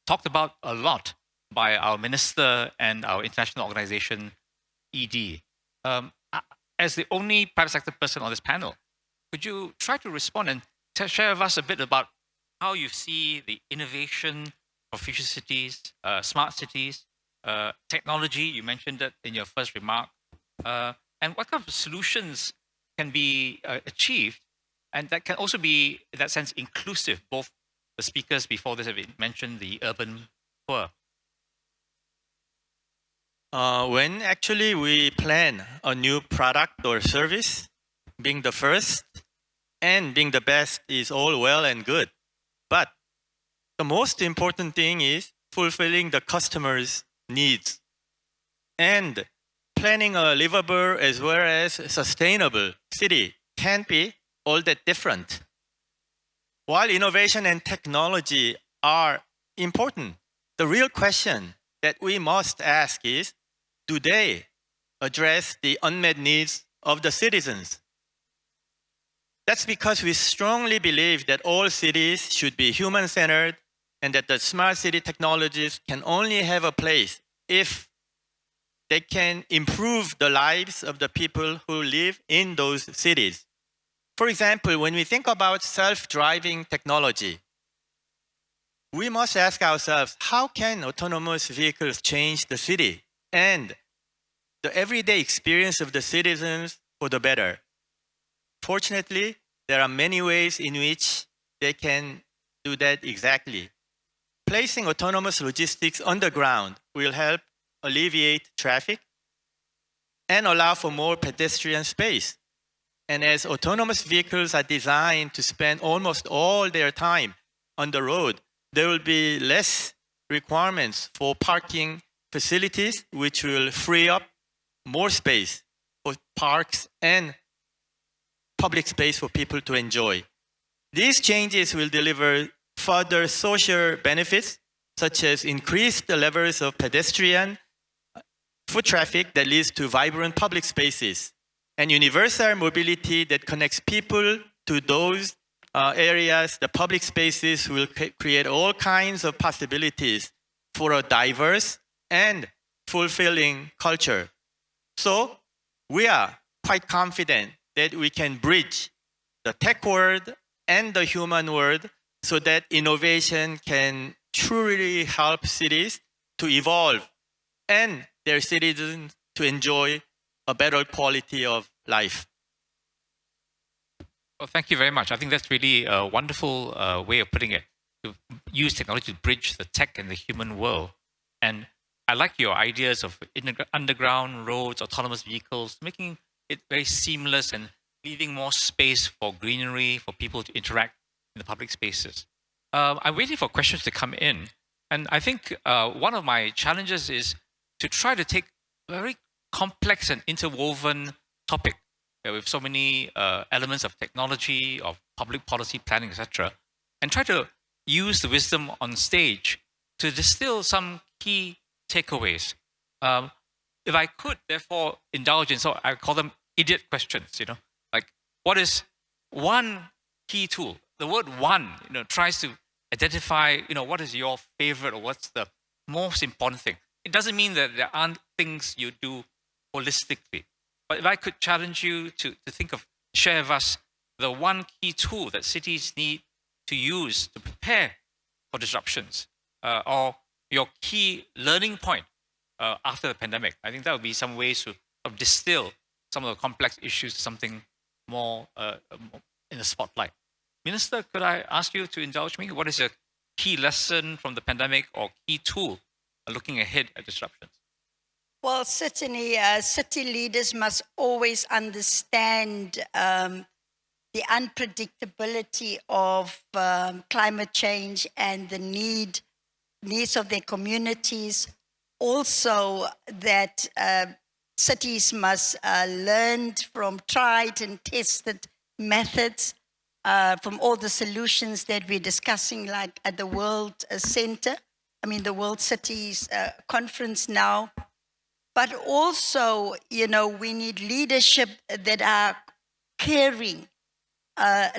talked about a lot by our minister and our international organization, ED. As the only private sector person on this panel, could you try to respond and share with us a bit about how you see the innovation of future cities, smart cities, technology, you mentioned that in your first remark, and what kind of solutions can be achieved, and that can also be, in that sense, inclusive. Both the speakers before this have mentioned the urban poor. When actually we plan a new product or service, being the first and being the best is all well and good. But the most important thing is fulfilling the customer's needs and planning a livable as well as sustainable city can't be all that different. While innovation and technology are important, the real question that we must ask is, do they address the unmet needs of the citizens? That's because we strongly believe that all cities should be human-centered and that the smart city technologies can only have a place if they can improve the lives of the people who live in those cities. For example, when we think about self-driving technology, we must ask ourselves, how can autonomous vehicles change the city and the everyday experience of the citizens for the better? Fortunately, there are many ways in which they can do that exactly. Placing autonomous logistics on the ground will help alleviate traffic and allow for more pedestrian space. And as autonomous vehicles are designed to spend almost all their time on the road, there will be less requirements for parking facilities, which will free up more space for parks and public space for people to enjoy. These changes will deliver further social benefits, such as increased levels of pedestrian foot traffic that leads to vibrant public spaces, and universal mobility that connects people to those areas. The public spaces will create all kinds of possibilities for a diverse and fulfilling culture. So we are quite confident that we can bridge the tech world and the human world so that innovation can truly help cities to evolve and their citizens to enjoy a better quality of life. Well, thank you very much. I think that's really a wonderful way of putting it, to use technology to bridge the tech and the human world. And I like your ideas of underground roads, autonomous vehicles, making it very seamless and leaving more space for greenery, for people to interact in the public spaces. I'm waiting for questions to come in. And I think one of my challenges is to try to take a very complex and interwoven topic with so many elements of technology, of public policy planning, etc., and try to use the wisdom on stage to distill some key takeaways. If I could, therefore, indulge in, so I call them idiot questions, like what is one key tool? The word one, tries to identify, what is your favorite or what's the most important thing. It doesn't mean that there aren't things you do holistically. But if I could challenge you to share with us the one key tool that cities need to use to prepare for disruptions, or your key learning point after the pandemic. I think that would be some ways to distill some of the complex issues to something more in the spotlight. Minister, could I ask you to indulge me? What is a key lesson from the pandemic or key tool looking ahead at disruptions? Well, certainly, city leaders must always understand the unpredictability of climate change and the needs of their communities. Also, that cities must learn from tried and tested methods from all the solutions that we're discussing, like at the World Center, the World Cities Conference now. But also, we need leadership that are caring,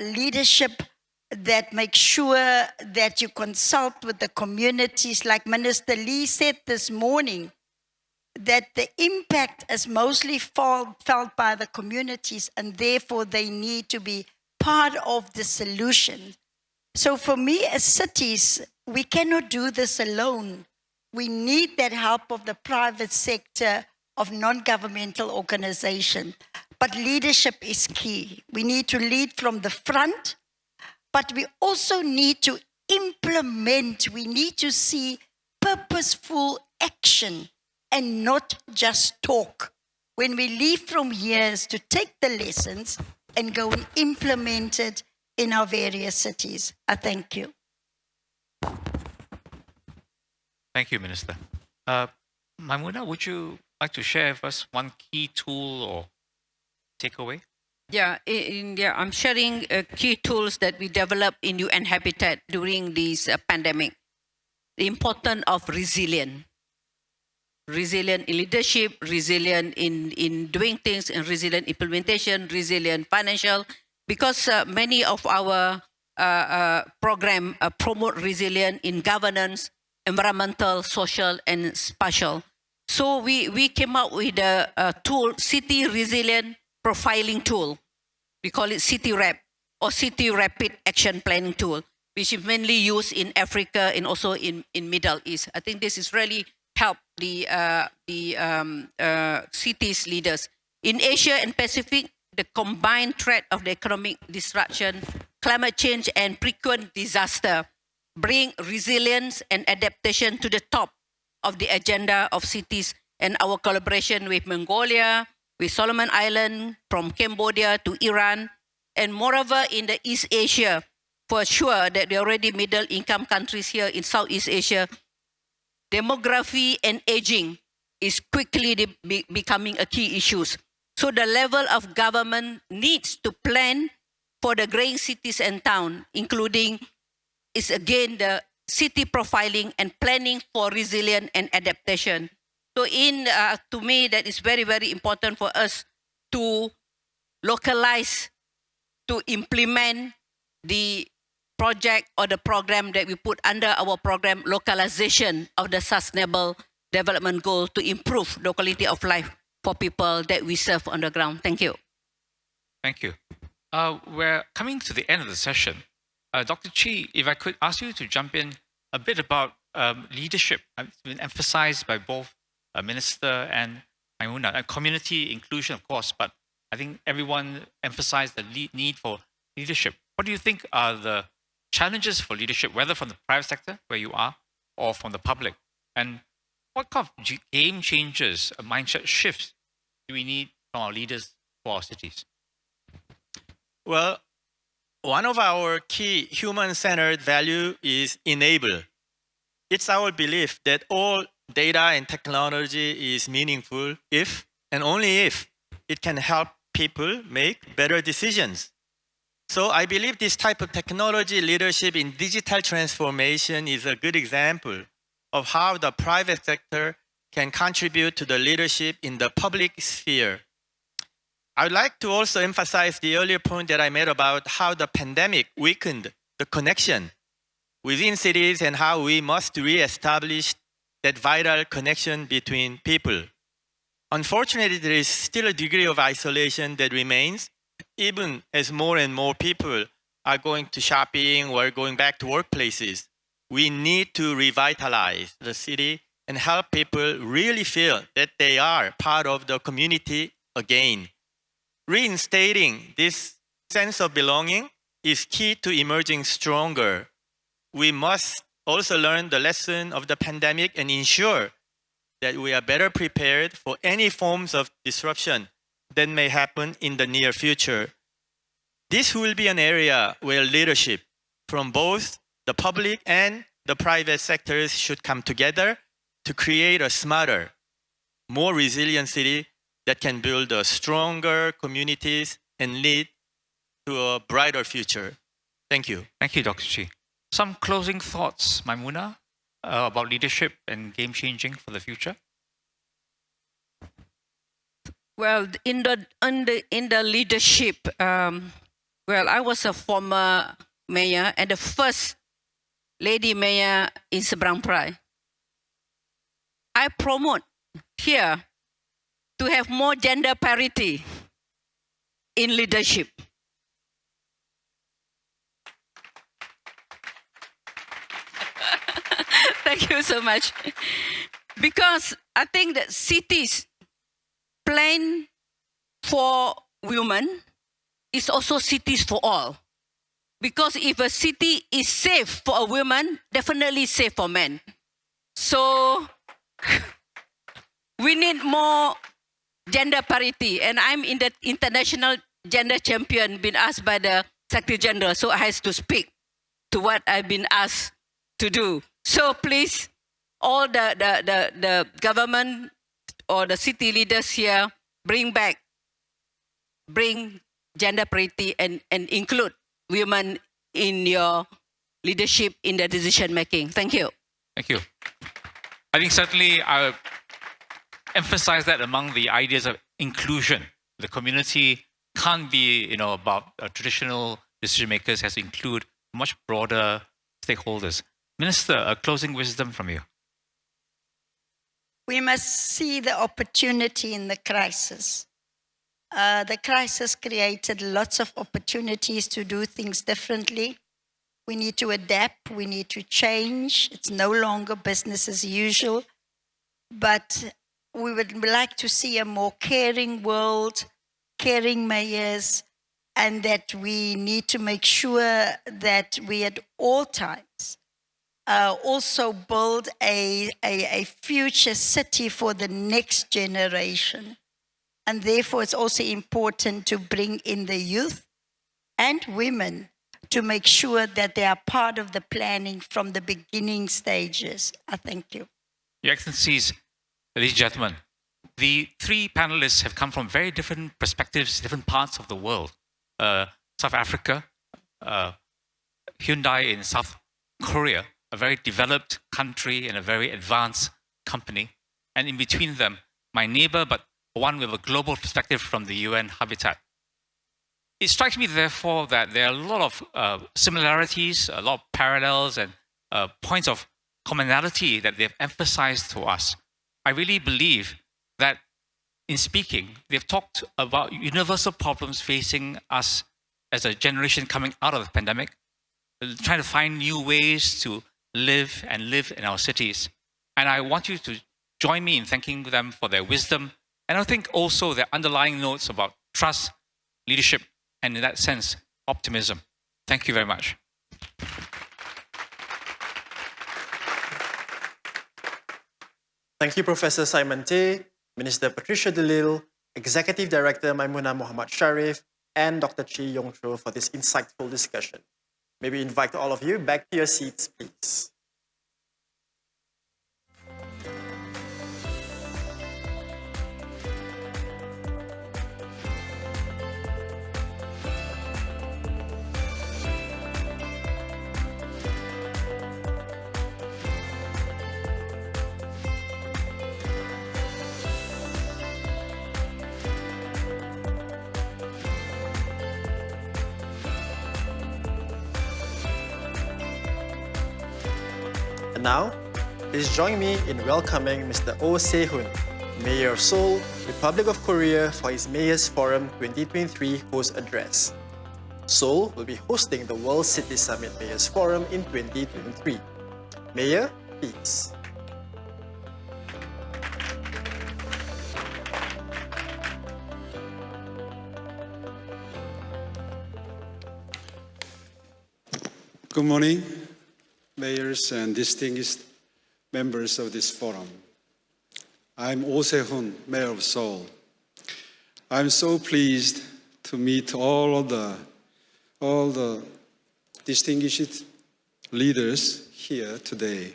leadership that makes sure that you consult with the communities. Like Minister Lee said this morning, that the impact is mostly felt by the communities, and therefore they need to be part of the solution. So for me, as cities, we cannot do this alone. We need that help of the private sector, of non-governmental organizations. But leadership is key. We need to lead from the front, but we also need to implement. We need to see purposeful action and not just talk. When we leave from here, is to take the lessons and go and implement it in our various cities. I thank you. Thank you, Minister. Maimuna, would you like to share with us one key tool or takeaway? Yeah, I'm sharing key tools that we developed in UN Habitat during this pandemic. The importance of resilience in leadership, resilient in doing things, and resilient implementation, resilient financial, because many of our program promote resilience in governance, environmental, social, and spatial. So we came up with a tool, City Resilient Profiling Tool. We call it City RAP, or City Rapid Action Planning Tool, which is mainly used in Africa and also in Middle East. I think this is really help the cities leaders. In Asia and Pacific, the combined threat of the economic disruption, climate change, and frequent disaster bring resilience and adaptation to the top of the agenda of cities, and our collaboration with Mongolia, with Solomon Island, from Cambodia to Iran, and moreover in the East Asia, for sure that there are already middle income countries here in Southeast Asia. Demography and aging is quickly becoming a key issue. So the level of government needs to plan for the graying cities and towns, including is again the city profiling and planning for resilience and adaptation. So to me, that is very, very important for us to localize, to implement the project or the program that we put under our program, localization of the sustainable development goal to improve the quality of life for people that we serve on the ground. Thank you. Thank you. We're coming to the end of the session. Dr. Chi, if I could ask you to jump in a bit about leadership. It's been emphasized by both Minister and Maimuna, and community inclusion, of course, but I think everyone emphasized the need for leadership. What do you think are the challenges for leadership, whether from the private sector, where you are, or from the public? And what kind of game changers, mindset shifts do we need from our leaders for our cities? Well, one of our key human-centered value is enable. It's our belief that all data and technology is meaningful if and only if it can help people make better decisions. So I believe this type of technology leadership in digital transformation is a good example of how the private sector can contribute to the leadership in the public sphere. I would like to also emphasize the earlier point that I made about how the pandemic weakened the connection within cities and how we must re-establish that vital connection between people. Unfortunately, there is still a degree of isolation that remains, even as more and more people are going to shopping or going back to workplaces. We need to revitalize the city and help people really feel that they are part of the community again. Reinstating this sense of belonging is key to emerging stronger. We must also learn the lesson of the pandemic and ensure that we are better prepared for any forms of disruption that may happen in the near future. This will be an area where leadership from both the public and the private sectors should come together to create a smarter, more resilient city that can build a stronger communities and lead to a brighter future. Thank you. Thank you, Dr. Chi. Some closing thoughts, Maimuna, about leadership and game changing for the future? Well, in the leadership, well, I was a former mayor and the first lady mayor in Seberang Perai. I promote here to have more gender parity in leadership. Thank you so much. Because I think that cities plan for women is also cities for all. Because if a city is safe for a woman, definitely safe for men. So we need more gender parity. And I'm in the international gender champion, been asked by the Secretary General, so I have to speak to what I've been asked to do. So please, all the government or the city leaders here, bring gender parity and include women in your leadership in the decision making. Thank you. Thank you. I think certainly I emphasize that among the ideas of inclusion. The community can't be, about traditional decision makers, has to include much broader stakeholders. Minister, a closing wisdom from you. We must see the opportunity in the crisis. The crisis created lots of opportunities to do things differently. We need to adapt, we need to change. It's no longer business as usual. But we would like to see a more caring world, caring mayors, and that we need to make sure that we at all times also build a future city for the next generation. And therefore, it's also important to bring in the youth and women to make sure that they are part of the planning from the beginning stages. I thank you. Your Excellencies, ladies and gentlemen, the three panelists have come from very different perspectives, different parts of the world. South Africa, Hyundai in South Korea, a very developed country and a very advanced company. And in between them, my neighbor, but one with a global perspective from the UN Habitat. It strikes me, therefore, that there are a lot of similarities, a lot of parallels, and points of commonality that they've emphasized to us. I really believe that in speaking, they've talked about universal problems facing us as a generation coming out of the pandemic, trying to find new ways to live in our cities. And I want you to join me in thanking them for their wisdom, and I think also their underlying notes about trust, leadership, and in that sense, optimism. Thank you very much. Thank you, Professor Simon Tay, Minister Patricia DeLille, Executive Director Maimuna Muhammad Sharif, and Dr. Chi Yong Cho for this insightful discussion. May we invite all of you back to your seats, please. Now, please join me in welcoming Mr. Oh Se-hun, Mayor of Seoul, Republic of Korea, for his Mayors Forum 2023 host address. Seoul will be hosting the World City Summit Mayors Forum in 2023. Mayor, please. Good morning, mayors and distinguished members of this forum. I'm Oh Se-hun, Mayor of Seoul. I'm so pleased to meet all the distinguished leaders here today.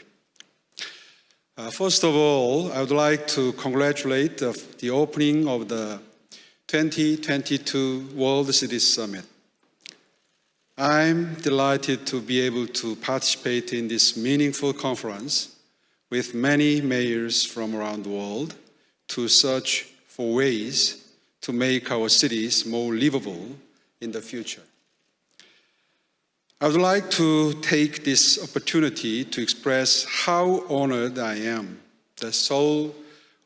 First of all, I would like to congratulate the opening of the 2022 World Cities Summit. I'm delighted to be able to participate in this meaningful conference with many mayors from around the world to search for ways to make our cities more livable in the future. I would like to take this opportunity to express how honored I am that Seoul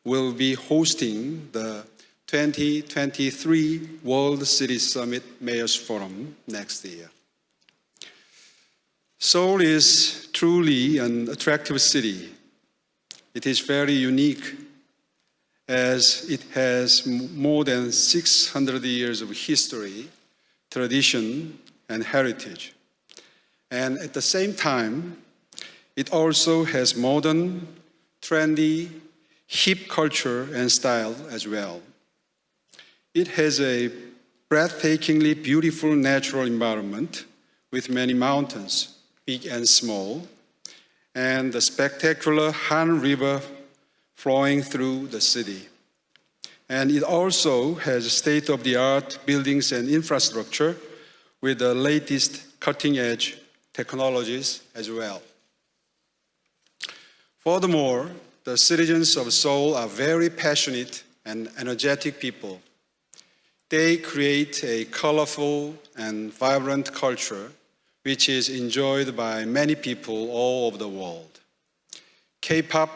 will be hosting the 2023 World Cities Summit Mayors Forum next year. Seoul is truly an attractive city. It is very unique as it has more than 600 years of history, tradition, and heritage. And at the same time, it also has modern, trendy, hip culture and style as well. It has a breathtakingly beautiful natural environment with many mountains, big and small, and the spectacular Han River flowing through the city. And it also has state-of-the-art buildings and infrastructure with the latest cutting-edge technologies as well. Furthermore, the citizens of Seoul are very passionate and energetic people. They create a colorful and vibrant culture which is enjoyed by many people all over the world. K-pop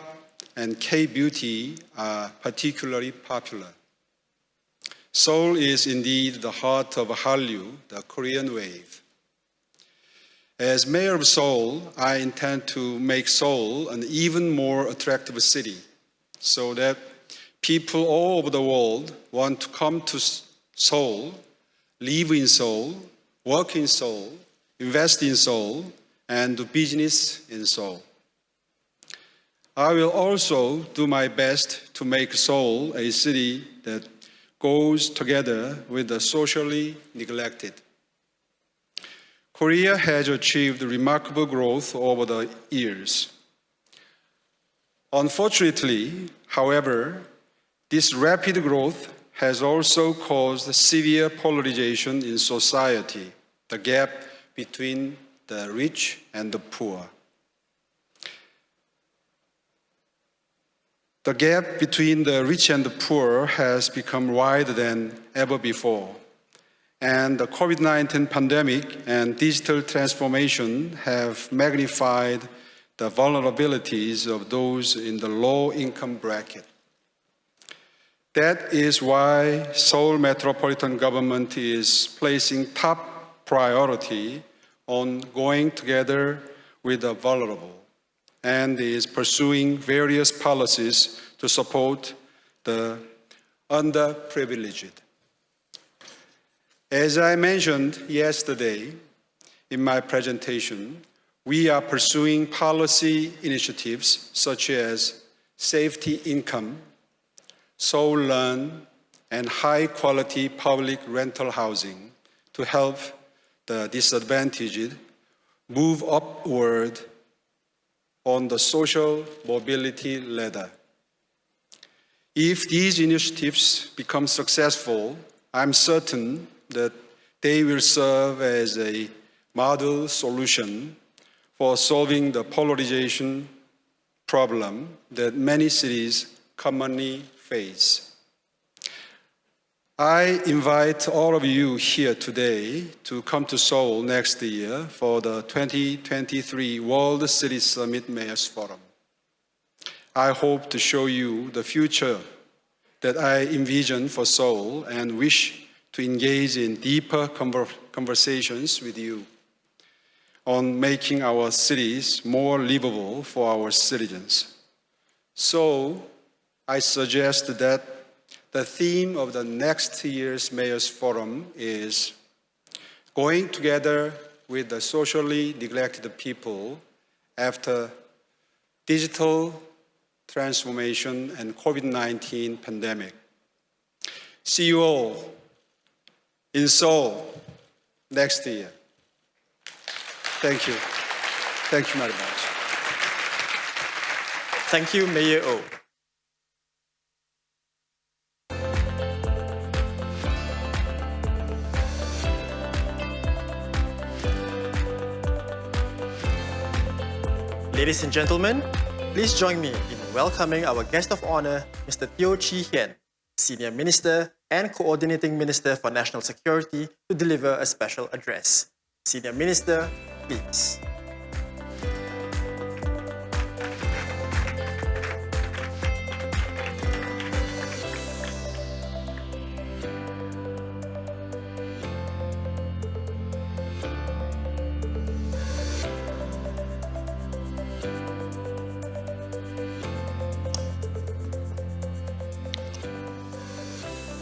and K-beauty are particularly popular. Seoul is indeed the heart of Hallyu, the Korean wave. As mayor of Seoul, I intend to make Seoul an even more attractive city so that people all over the world want to come to Seoul, live in Seoul, work in Seoul, invest in Seoul, and do business in Seoul. I will also do my best to make Seoul a city that goes together with the socially neglected. Korea has achieved remarkable growth over the years. Unfortunately, However, this rapid growth has also caused severe polarization in society, the gap between the rich and the poor. The gap between the rich and the poor has become wider than ever before. And the COVID-19 pandemic and digital transformation have magnified the vulnerabilities of those in the low-income bracket. That is why Seoul Metropolitan Government is placing top priority on going together with the vulnerable and is pursuing various policies to support the underprivileged. As I mentioned yesterday in my presentation, we are pursuing policy initiatives such as safety income, Seoul Learn, and high-quality public rental housing to help the disadvantaged move upward on the social mobility ladder. If these initiatives become successful, I'm certain that they will serve as a model solution for solving the polarization problem that many cities commonly face. I invite all of you here today to come to Seoul next year for the 2023 World City Summit Mayors Forum. I hope to show you the future that I envision for Seoul and wish to engage in deeper conversations with you on making our cities more livable for our citizens. So, I suggest that the theme of the next year's Mayors Forum is going together with the socially neglected people after digital transformation and COVID-19 pandemic. See you all in Seoul next year. Thank you. Thank you very much. Thank you, Mayor Oh. Ladies and gentlemen, please join me in welcoming our guest of honor, Mr. Teo Chee Hian, Senior Minister and Coordinating Minister for National Security, to deliver a special address. Senior Minister, please.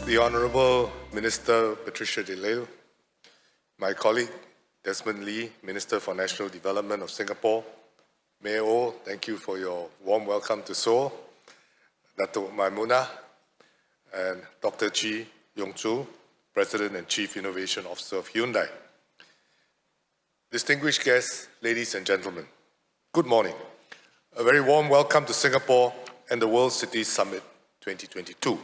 The Honourable Minister Patricia De Lille, my colleague Desmond Lee, Minister for National Development of Singapore, Mayor Oh, thank you for your warm welcome to Seoul, Dato' Maimuna, and Dr. Chi Yong-Chu, President and Chief Innovation Officer of Hyundai. Distinguished guests, ladies and gentlemen, good morning. A very warm welcome to Singapore and the World Cities Summit 2022.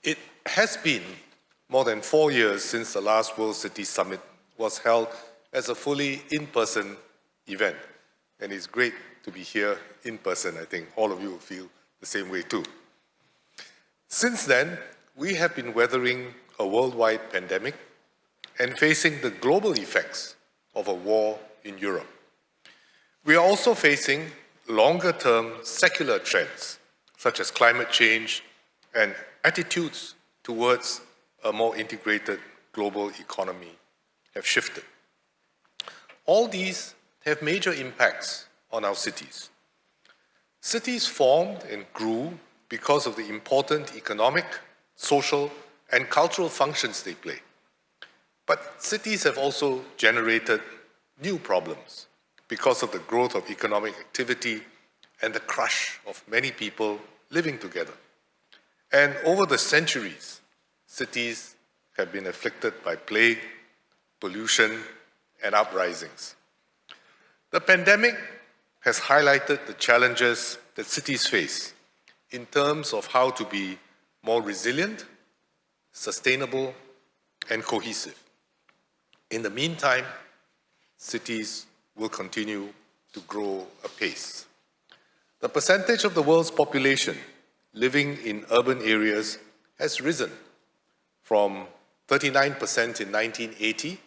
It has been more than 4 years since the last World City Summit was held as a fully in-person event. And it's great to be here in person. I think all of you will feel the same way too. Since then, we have been weathering a worldwide pandemic and facing the global effects of a war in Europe. We are also facing longer-term secular trends, such as climate change and attitudes towards a more integrated global economy have shifted. All these have major impacts on our cities. Cities formed and grew because of the important economic, social, and cultural functions they play. But cities have also generated new problems because of the growth of economic activity and the crush of many people living together. And over the centuries, cities have been afflicted by plague, pollution, and uprisings. The pandemic has highlighted the challenges that cities face in terms of how to be more resilient, sustainable, and cohesive. In the meantime, cities will continue to grow apace. The percentage of the world's population living in urban areas has risen from 39% in 1980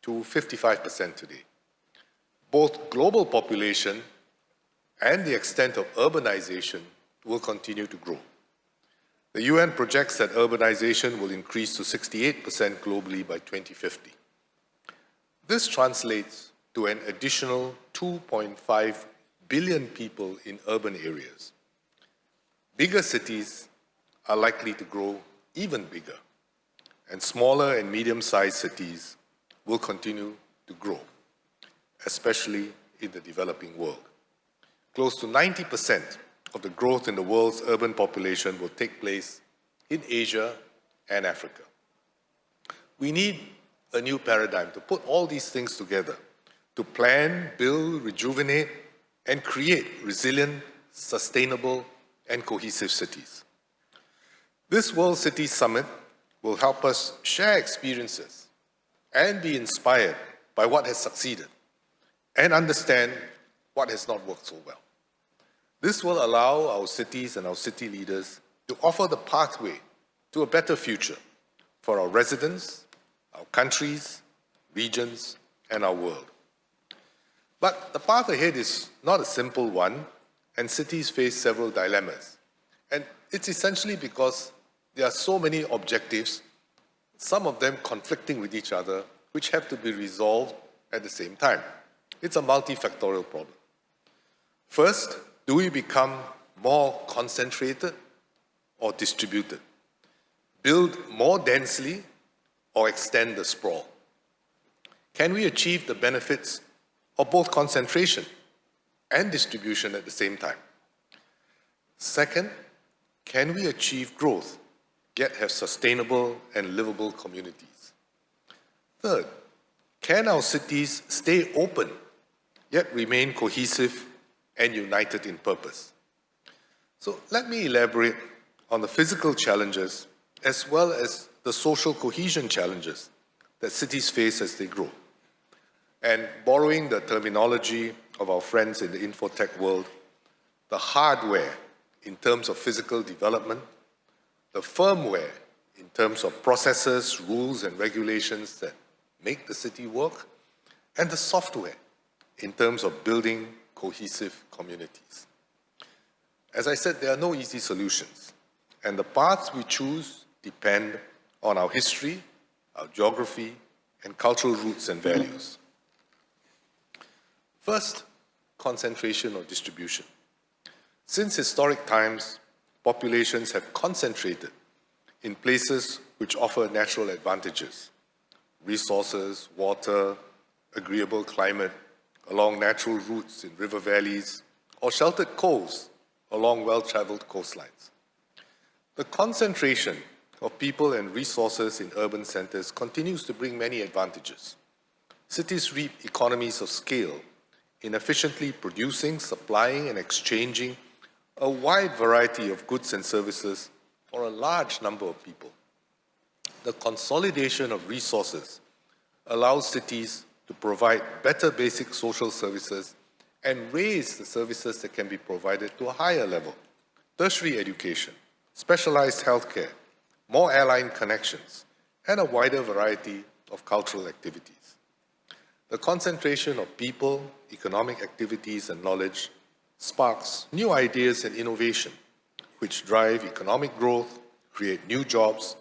to 55% today. Both global population and the extent of urbanization will continue to grow. The UN projects that urbanization will increase to 68% globally by 2050. This translates to an additional 2.5 billion people in urban areas. Bigger cities are likely to grow even bigger, and smaller and medium-sized cities will continue to grow, especially in the developing world. Close to 90% of the growth in the world's urban population will take place in Asia and Africa. We need a new paradigm to put all these things together, to plan, build, rejuvenate, and create resilient, sustainable, and cohesive cities. This World Cities Summit will help us share experiences and be inspired by what has succeeded and understand what has not worked so well. This will allow our cities and our city leaders to offer the pathway to a better future for our residents, our countries, regions, and our world. But the path ahead is not a simple one, and cities face several dilemmas. And it's essentially because there are so many objectives, some of them conflicting with each other, which have to be resolved at the same time. It's a multifactorial problem. First, do we become more concentrated or distributed? Build more densely or extend the sprawl? Can we achieve the benefits of both concentration and distribution at the same time? Second, can we achieve growth, yet have sustainable and livable communities? Third, can our cities stay open, yet remain cohesive and united in purpose? So let me elaborate on the physical challenges as well as the social cohesion challenges that cities face as they grow. And borrowing the terminology of our friends in the infotech world, the hardware in terms of physical development, the firmware in terms of processes, rules, and regulations that make the city work, and the software in terms of building cohesive communities. As I said, there are no easy solutions, and the paths we choose depend on our history, our geography, and cultural roots and values. First, concentration or distribution. Since historic times, populations have concentrated in places which offer natural advantages: resources, water, agreeable climate, along natural routes in river valleys, or sheltered coves along well-traveled coastlines. The concentration of people and resources in urban centers continues to bring many advantages. Cities reap economies of scale in efficiently producing, supplying, and exchanging a wide variety of goods and services for a large number of people. The consolidation of resources allows cities to provide better basic social services and raise the services that can be provided to a higher level: tertiary education, specialized healthcare, more airline connections, and a wider variety of cultural activities. The concentration of people, economic activities, and knowledge sparks new ideas and innovation, which drive economic growth, create new jobs,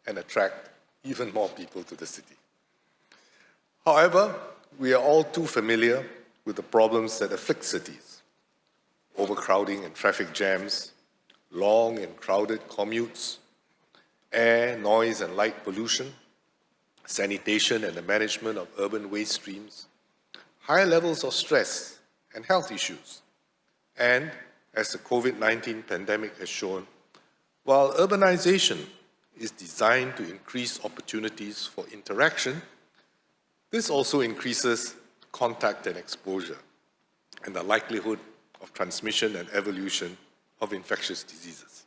and attract even more people to the city. However, we are all too familiar with the problems that afflict cities: overcrowding and traffic jams, long and crowded commutes, air, noise, and light pollution, sanitation and the management of urban waste streams, high levels of stress and health issues. And, as the COVID-19 pandemic has shown, while urbanization is designed to increase opportunities for interaction, this also increases contact and exposure, and the likelihood of transmission and evolution of infectious diseases.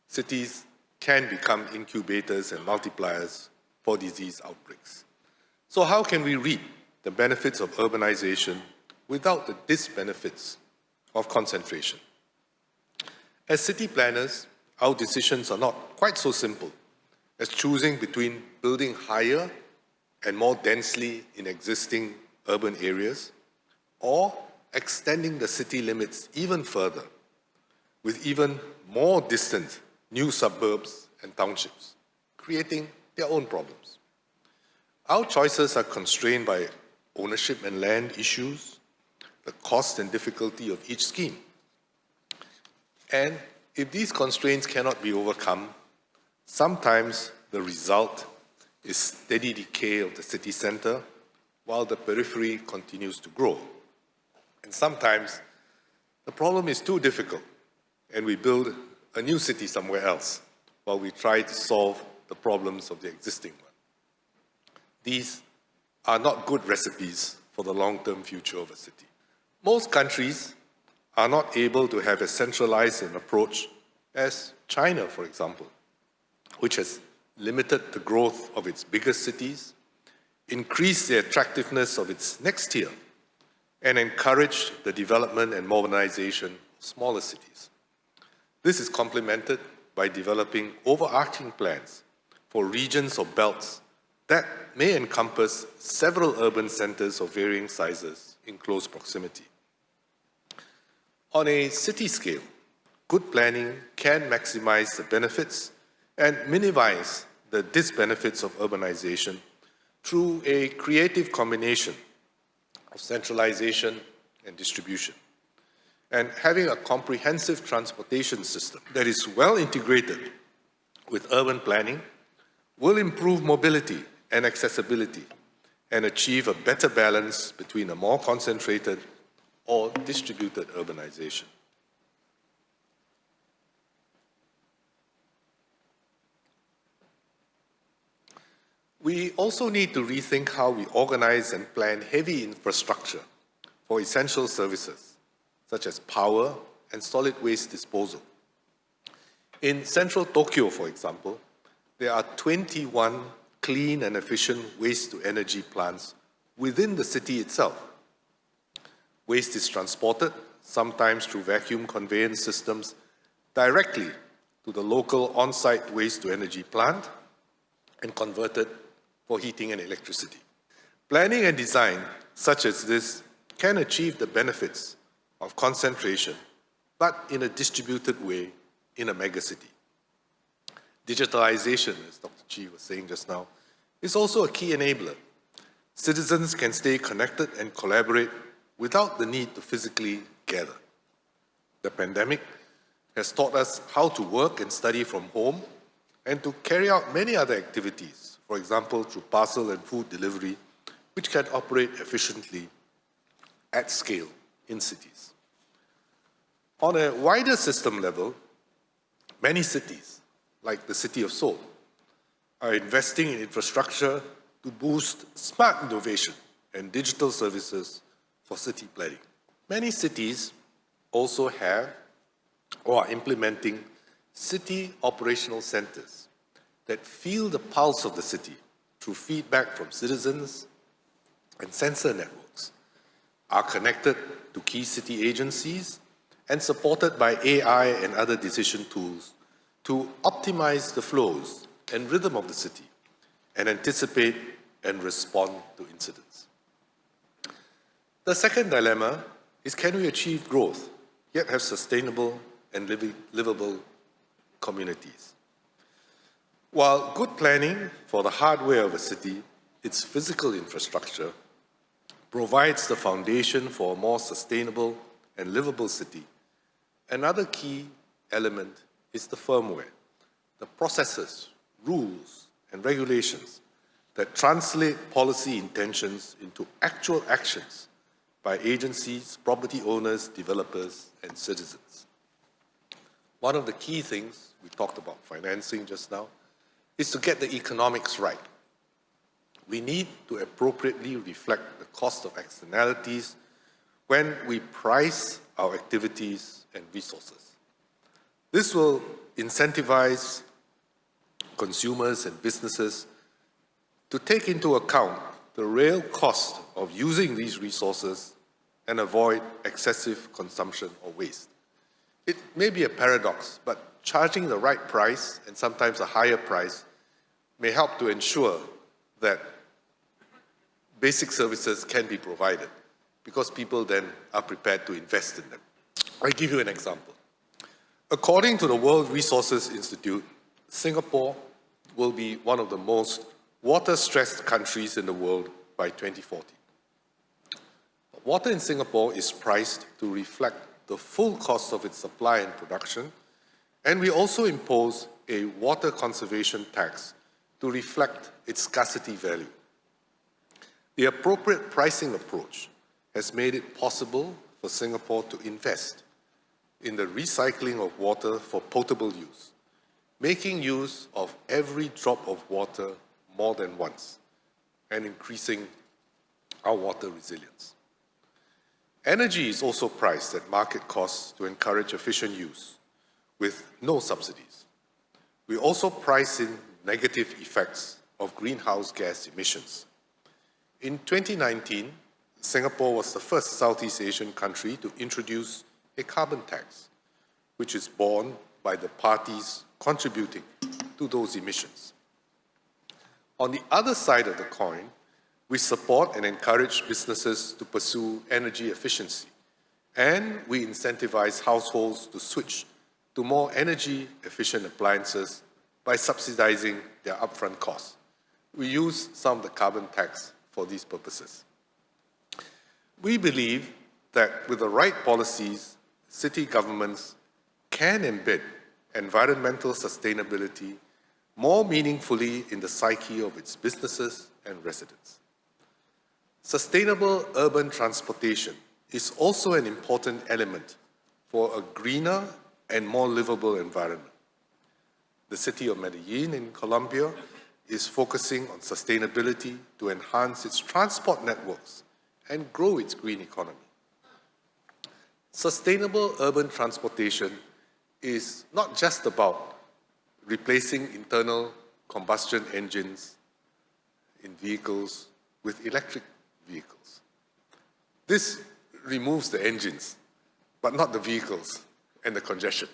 Cities can become incubators and multipliers for disease outbreaks. So how can we reap the benefits of urbanization without the disbenefits of concentration? As city planners, our decisions are not quite so simple as choosing between building higher and more densely in existing urban areas, or extending the city limits even further with even more distant new suburbs and townships, creating their own problems. Our choices are constrained by ownership and land issues, the cost and difficulty of each scheme. And if these constraints cannot be overcome, sometimes the result is steady decay of the city center while the periphery continues to grow. And sometimes the problem is too difficult and we build a new city somewhere else while we try to solve the problems of the existing one. These are not good recipes for the long-term future of a city. Most countries are not able to have as centralized an approach as China, for example, which has limited the growth of its biggest cities, increased the attractiveness of its next tier, and encouraged the development and modernization of smaller cities. This is complemented by developing overarching plans for regions or belts that may encompass several urban centers of varying sizes in close proximity. On a city scale, good planning can maximize the benefits and minimize the disbenefits of urbanization through a creative combination of centralization and distribution. And having a comprehensive transportation system that is well integrated with urban planning will improve mobility and accessibility and achieve a better balance between a more concentrated or distributed urbanization. We also need to rethink how we organize and plan heavy infrastructure for essential services, such as power and solid waste disposal. In central Tokyo, for example, there are 21 clean and efficient waste-to-energy plants within the city itself. Waste is transported, sometimes through vacuum conveyance systems, directly to the local on-site waste-to-energy plant and converted for heating and electricity. Planning and design such as this can achieve the benefits of concentration, but in a distributed way in a megacity. Digitalization, as Dr. Chi was saying just now, is also a key enabler. Citizens can stay connected and collaborate without the need to physically gather. The pandemic has taught us how to work and study from home and to carry out many other activities, for example, through parcel and food delivery, which can operate efficiently at scale in cities. On a wider system level, many cities, like the city of Seoul, are investing in infrastructure to boost smart innovation and digital services for city planning. Many cities also have or are implementing city operational centers that feel the pulse of the city through feedback from citizens and sensor networks, are connected to key city agencies and supported by AI and other decision tools to optimize the flows and rhythm of the city and anticipate and respond to incidents. The second dilemma is, can we achieve growth yet have sustainable and livable communities? While good planning for the hardware of a city, its physical infrastructure, provides the foundation for a more sustainable and livable city, another key element is the firmware, the processes, rules, and regulations that translate policy intentions into actual actions by agencies, property owners, developers, and citizens. One of the key things, we talked about financing just now, is to get the economics right. We need to appropriately reflect the cost of externalities when we price our activities and resources. This will incentivize consumers and businesses to take into account the real cost of using these resources and avoid excessive consumption or waste. It may be a paradox, but charging the right price, and sometimes a higher price, may help to ensure that basic services can be provided, because people then are prepared to invest in them. I'll give you an example. According to the World Resources Institute, Singapore will be one of the most water-stressed countries in the world by 2040. Water in Singapore is priced to reflect the full cost of its supply and production, and we also impose a water conservation tax to reflect its scarcity value. The appropriate pricing approach has made it possible for Singapore to invest in the recycling of water for potable use, making use of every drop of water more than once, and increasing our water resilience. Energy is also priced at market costs to encourage efficient use, with no subsidies. We also price in negative effects of greenhouse gas emissions. In 2019, Singapore was the first Southeast Asian country to introduce a carbon tax, which is borne by the parties contributing to those emissions. On the other side of the coin, we support and encourage businesses to pursue energy efficiency, and we incentivize households to switch to more energy-efficient appliances by subsidizing their upfront costs. We use some of the carbon tax for these purposes. We believe that with the right policies, city governments can embed environmental sustainability more meaningfully in the psyche of its businesses and residents. Sustainable urban transportation is also an important element for a greener and more livable environment. The city of Medellin in Colombia is focusing on sustainability to enhance its transport networks and grow its green economy. Sustainable urban transportation is not just about replacing internal combustion engines in vehicles with electric vehicles. This removes the engines, but not the vehicles and the congestion.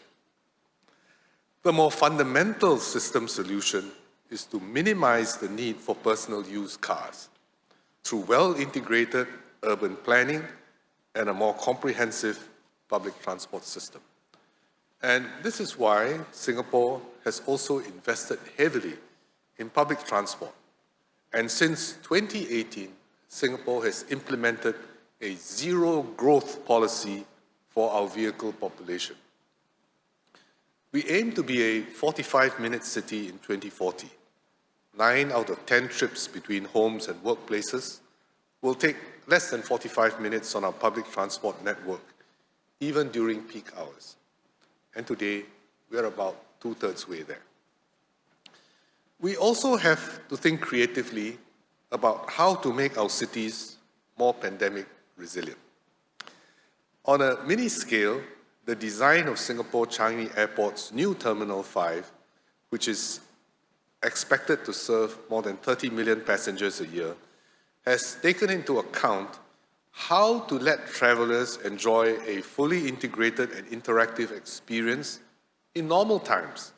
The more fundamental system solution is to minimize the need for personal use cars through well-integrated urban planning and a more comprehensive public transport system. And this is why Singapore has also invested heavily in public transport. And since 2018, Singapore has implemented a zero growth policy for our vehicle population. We aim to be a 45-minute city in 2040. 9 out of 10 trips between homes and workplaces will take less than 45 minutes on our public transport network, even during peak hours. And today, we are about 2/3 way there. We also have to think creatively about how to make our cities more pandemic resilient. On a mini scale, the design of Singapore Changi Airport's new Terminal 5, which is expected to serve more than 30 million passengers a year, has taken into account how to let travelers enjoy a fully integrated and interactive experience in normal times,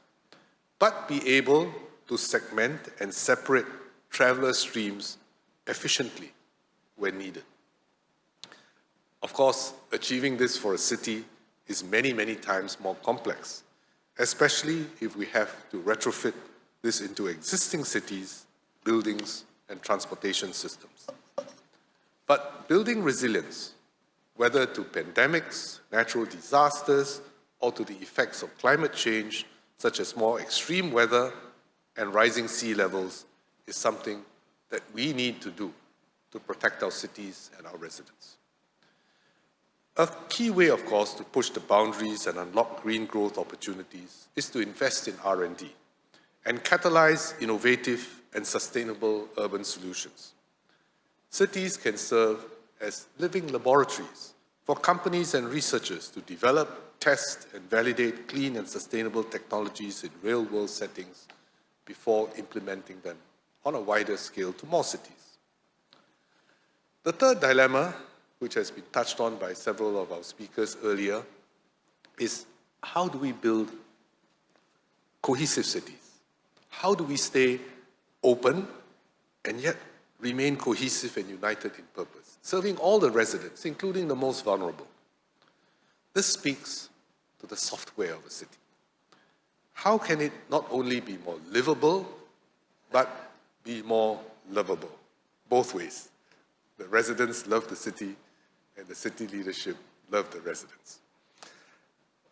but be able to segment and separate traveler streams efficiently when needed. Of course, achieving this for a city is many, many times more complex, especially if we have to retrofit this into existing cities, buildings, and transportation systems. But building resilience, whether to pandemics, natural disasters, or to the effects of climate change, such as more extreme weather and rising sea levels, is something that we need to do to protect our cities and our residents. A key way, of course, to push the boundaries and unlock green growth opportunities is to invest in R&D and catalyze innovative and sustainable urban solutions. Cities can serve as living laboratories for companies and researchers to develop, test, and validate clean and sustainable technologies in real-world settings before implementing them on a wider scale to more cities. The third dilemma, which has been touched on by several of our speakers earlier, is how do we build cohesive cities? How do we stay open and yet remain cohesive and united in purpose, serving all the residents, including the most vulnerable? This speaks to the software of a city. How can it not only be more livable, but be more lovable? Both ways. The residents love the city, and the city leadership love the residents.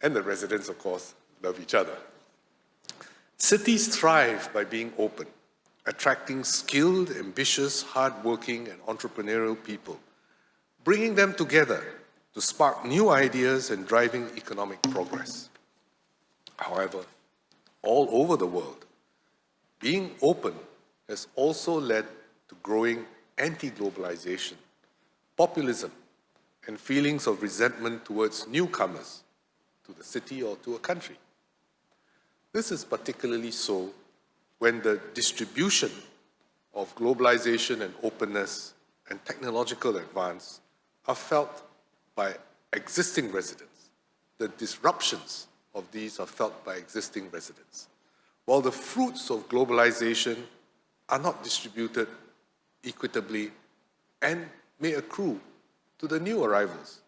And the residents, of course, love each other. Cities thrive by being open, attracting skilled, ambitious, hardworking, and entrepreneurial people, bringing them together to spark new ideas and driving economic progress. However, all over the world, being open has also led to growing anti-globalization, populism, and feelings of resentment towards newcomers to the city or to a country. This is particularly so when the distribution of globalization and openness and technological advance are felt by existing residents. The disruptions of these are felt by existing residents, while the fruits of globalization are not distributed equitably and may accrue to the new arrivals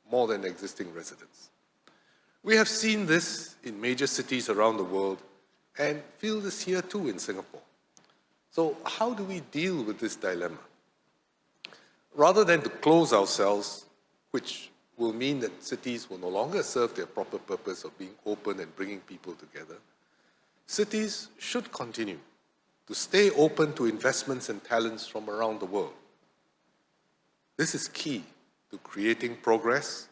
more than existing residents. We have seen this in major cities around the world and feel this here too in Singapore. So how do we deal with this dilemma? Rather than to close ourselves, which will mean that cities will no longer serve their proper purpose of being open and bringing people together, cities should continue to stay open to investments and talents from around the world. This is key to creating progress,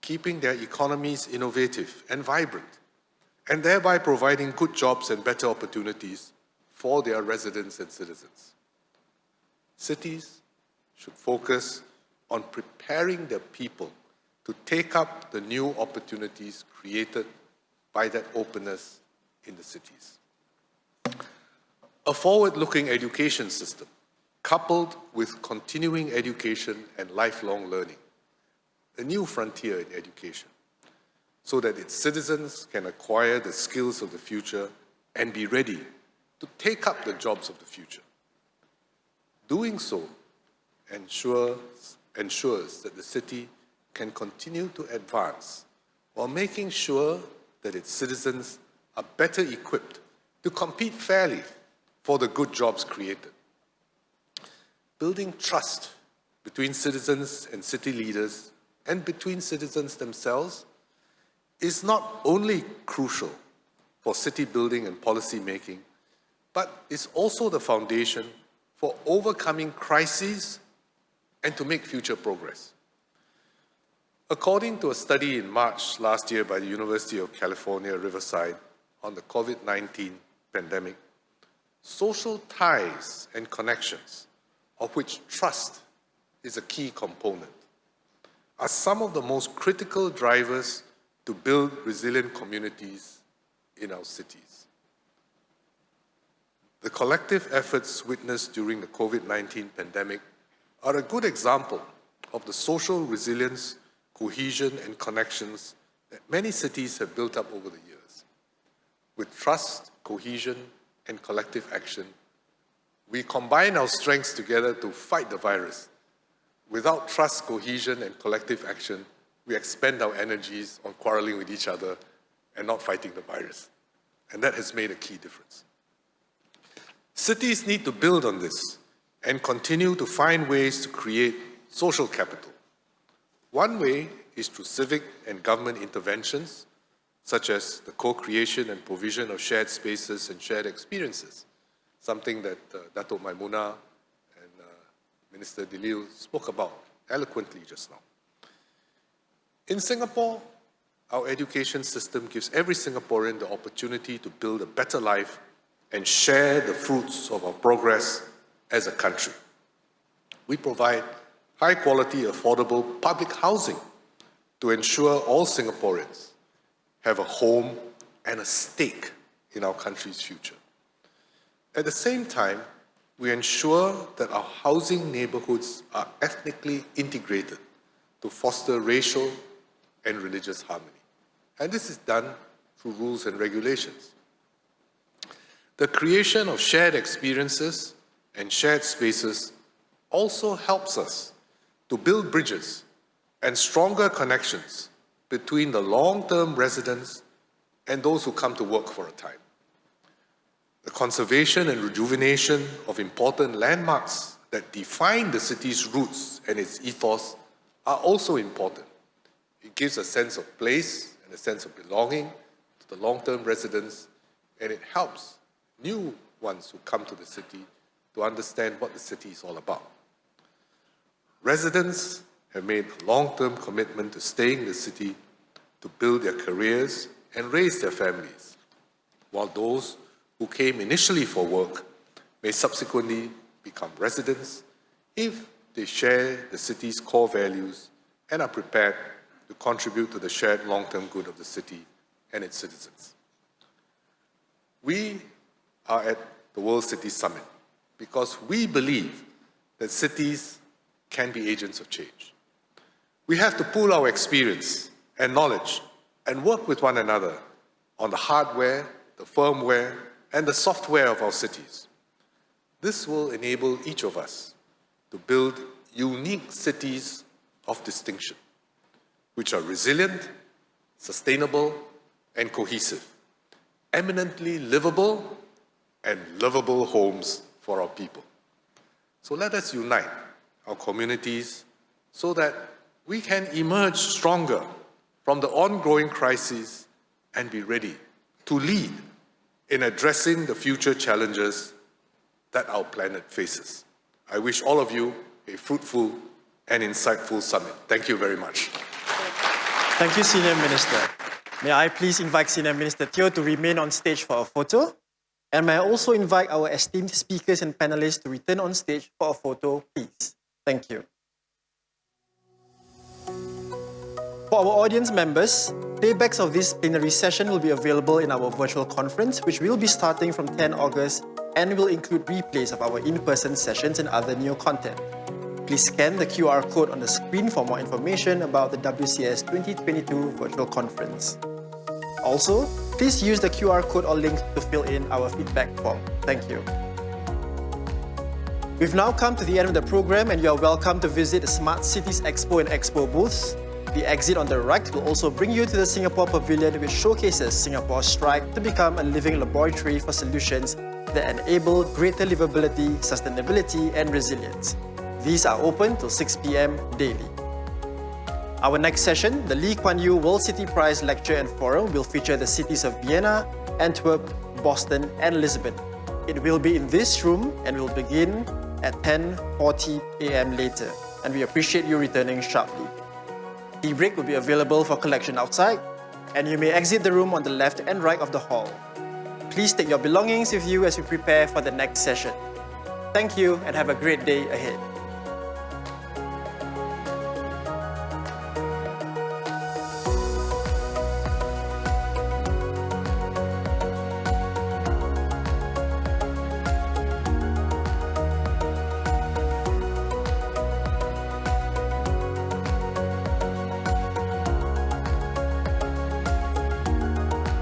keeping their economies innovative and vibrant, and thereby providing good jobs and better opportunities for their residents and citizens. Cities should focus on preparing their people to take up the new opportunities created by that openness in the cities. A forward-looking education system, coupled with continuing education and lifelong learning, a new frontier in education, so that its citizens can acquire the skills of the future and be ready to take up the jobs of the future. Doing so ensures that the city can continue to advance while making sure that its citizens are better equipped to compete fairly for the good jobs created. Building trust between citizens and city leaders and between citizens themselves is not only crucial for city building and policy making, but is also the foundation for overcoming crises and to make future progress. According to a study in March last year by the University of California, Riverside on the COVID-19 pandemic, social ties and connections, of which trust is a key component, are some of the most critical drivers to build resilient communities in our cities. The collective efforts witnessed during the COVID-19 pandemic are a good example of the social resilience, cohesion, and connections that many cities have built up over the years. With trust, cohesion, and collective action, we combine our strengths together to fight the virus. Without trust, cohesion, and collective action, we expend our energies on quarreling with each other and not fighting the virus. And that has made a key difference. Cities need to build on this and continue to find ways to create social capital. One way is through civic and government interventions, such as the co-creation and provision of shared spaces and shared experiences, something that Dato' Maimuna and Minister Dilil spoke about eloquently just now. In Singapore, our education system gives every Singaporean the opportunity to build a better life and share the fruits of our progress as a country. We provide high-quality, affordable public housing to ensure all Singaporeans have a home and a stake in our country's future. At the same time, we ensure that our housing neighborhoods are ethnically integrated to foster racial and religious harmony. And this is done through rules and regulations. The creation of shared experiences and shared spaces also helps us to build bridges and stronger connections between the long-term residents and those who come to work for a time. The conservation and rejuvenation of important landmarks that define the city's roots and its ethos are also important. It gives a sense of place and a sense of belonging to the long-term residents, and it helps new ones who come to the city to understand what the city is all about. Residents have made a long-term commitment to staying in the city to build their careers and raise their families, while those who came initially for work may subsequently become residents if they share the city's core values and are prepared to contribute to the shared long-term good of the city and its citizens. We are at the World City Summit because we believe that cities can be agents of change. We have to pool our experience and knowledge and work with one another on the hardware, the firmware, and the software of our cities. This will enable each of us to build unique cities of distinction, which are resilient, sustainable, and cohesive, eminently livable and livable homes for our people. So let us unite our communities so that we can emerge stronger from the ongoing crises and be ready to lead in addressing the future challenges that our planet faces. I wish all of you a fruitful and insightful summit. Thank you very much. Thank you, Senior Minister. May I please invite Senior Minister Teo to remain on stage for a photo? And may I also invite our esteemed speakers and panelists to return on stage for a photo, please. Thank you. For our audience members, playbacks of this plenary session will be available in our virtual conference, which will be starting from 10 August and will include replays of our in-person sessions and other new content. Please scan the QR code on the screen for more information about the WCS 2022 virtual conference. Also, please use the QR code or link to fill in our feedback form. Thank you. We've now come to the end of the program, and you are welcome to visit the Smart Cities Expo and Expo booths. The exit on the right will also bring you to the Singapore Pavilion, which showcases Singapore's strive to become a living laboratory for solutions that enable greater livability, sustainability, and resilience. These are open till 6 p.m. daily. Our next session, the Lee Kuan Yew World City Prize Lecture and Forum, will feature the cities of Vienna, Antwerp, Boston, and Lisbon. It will be in this room and will begin at 10:40 a.m. later, and we appreciate you returning sharply. Tea break will be available for collection outside, and you may exit the room on the left and right of the hall. Please take your belongings with you as we prepare for the next session. Thank you and have a great day ahead.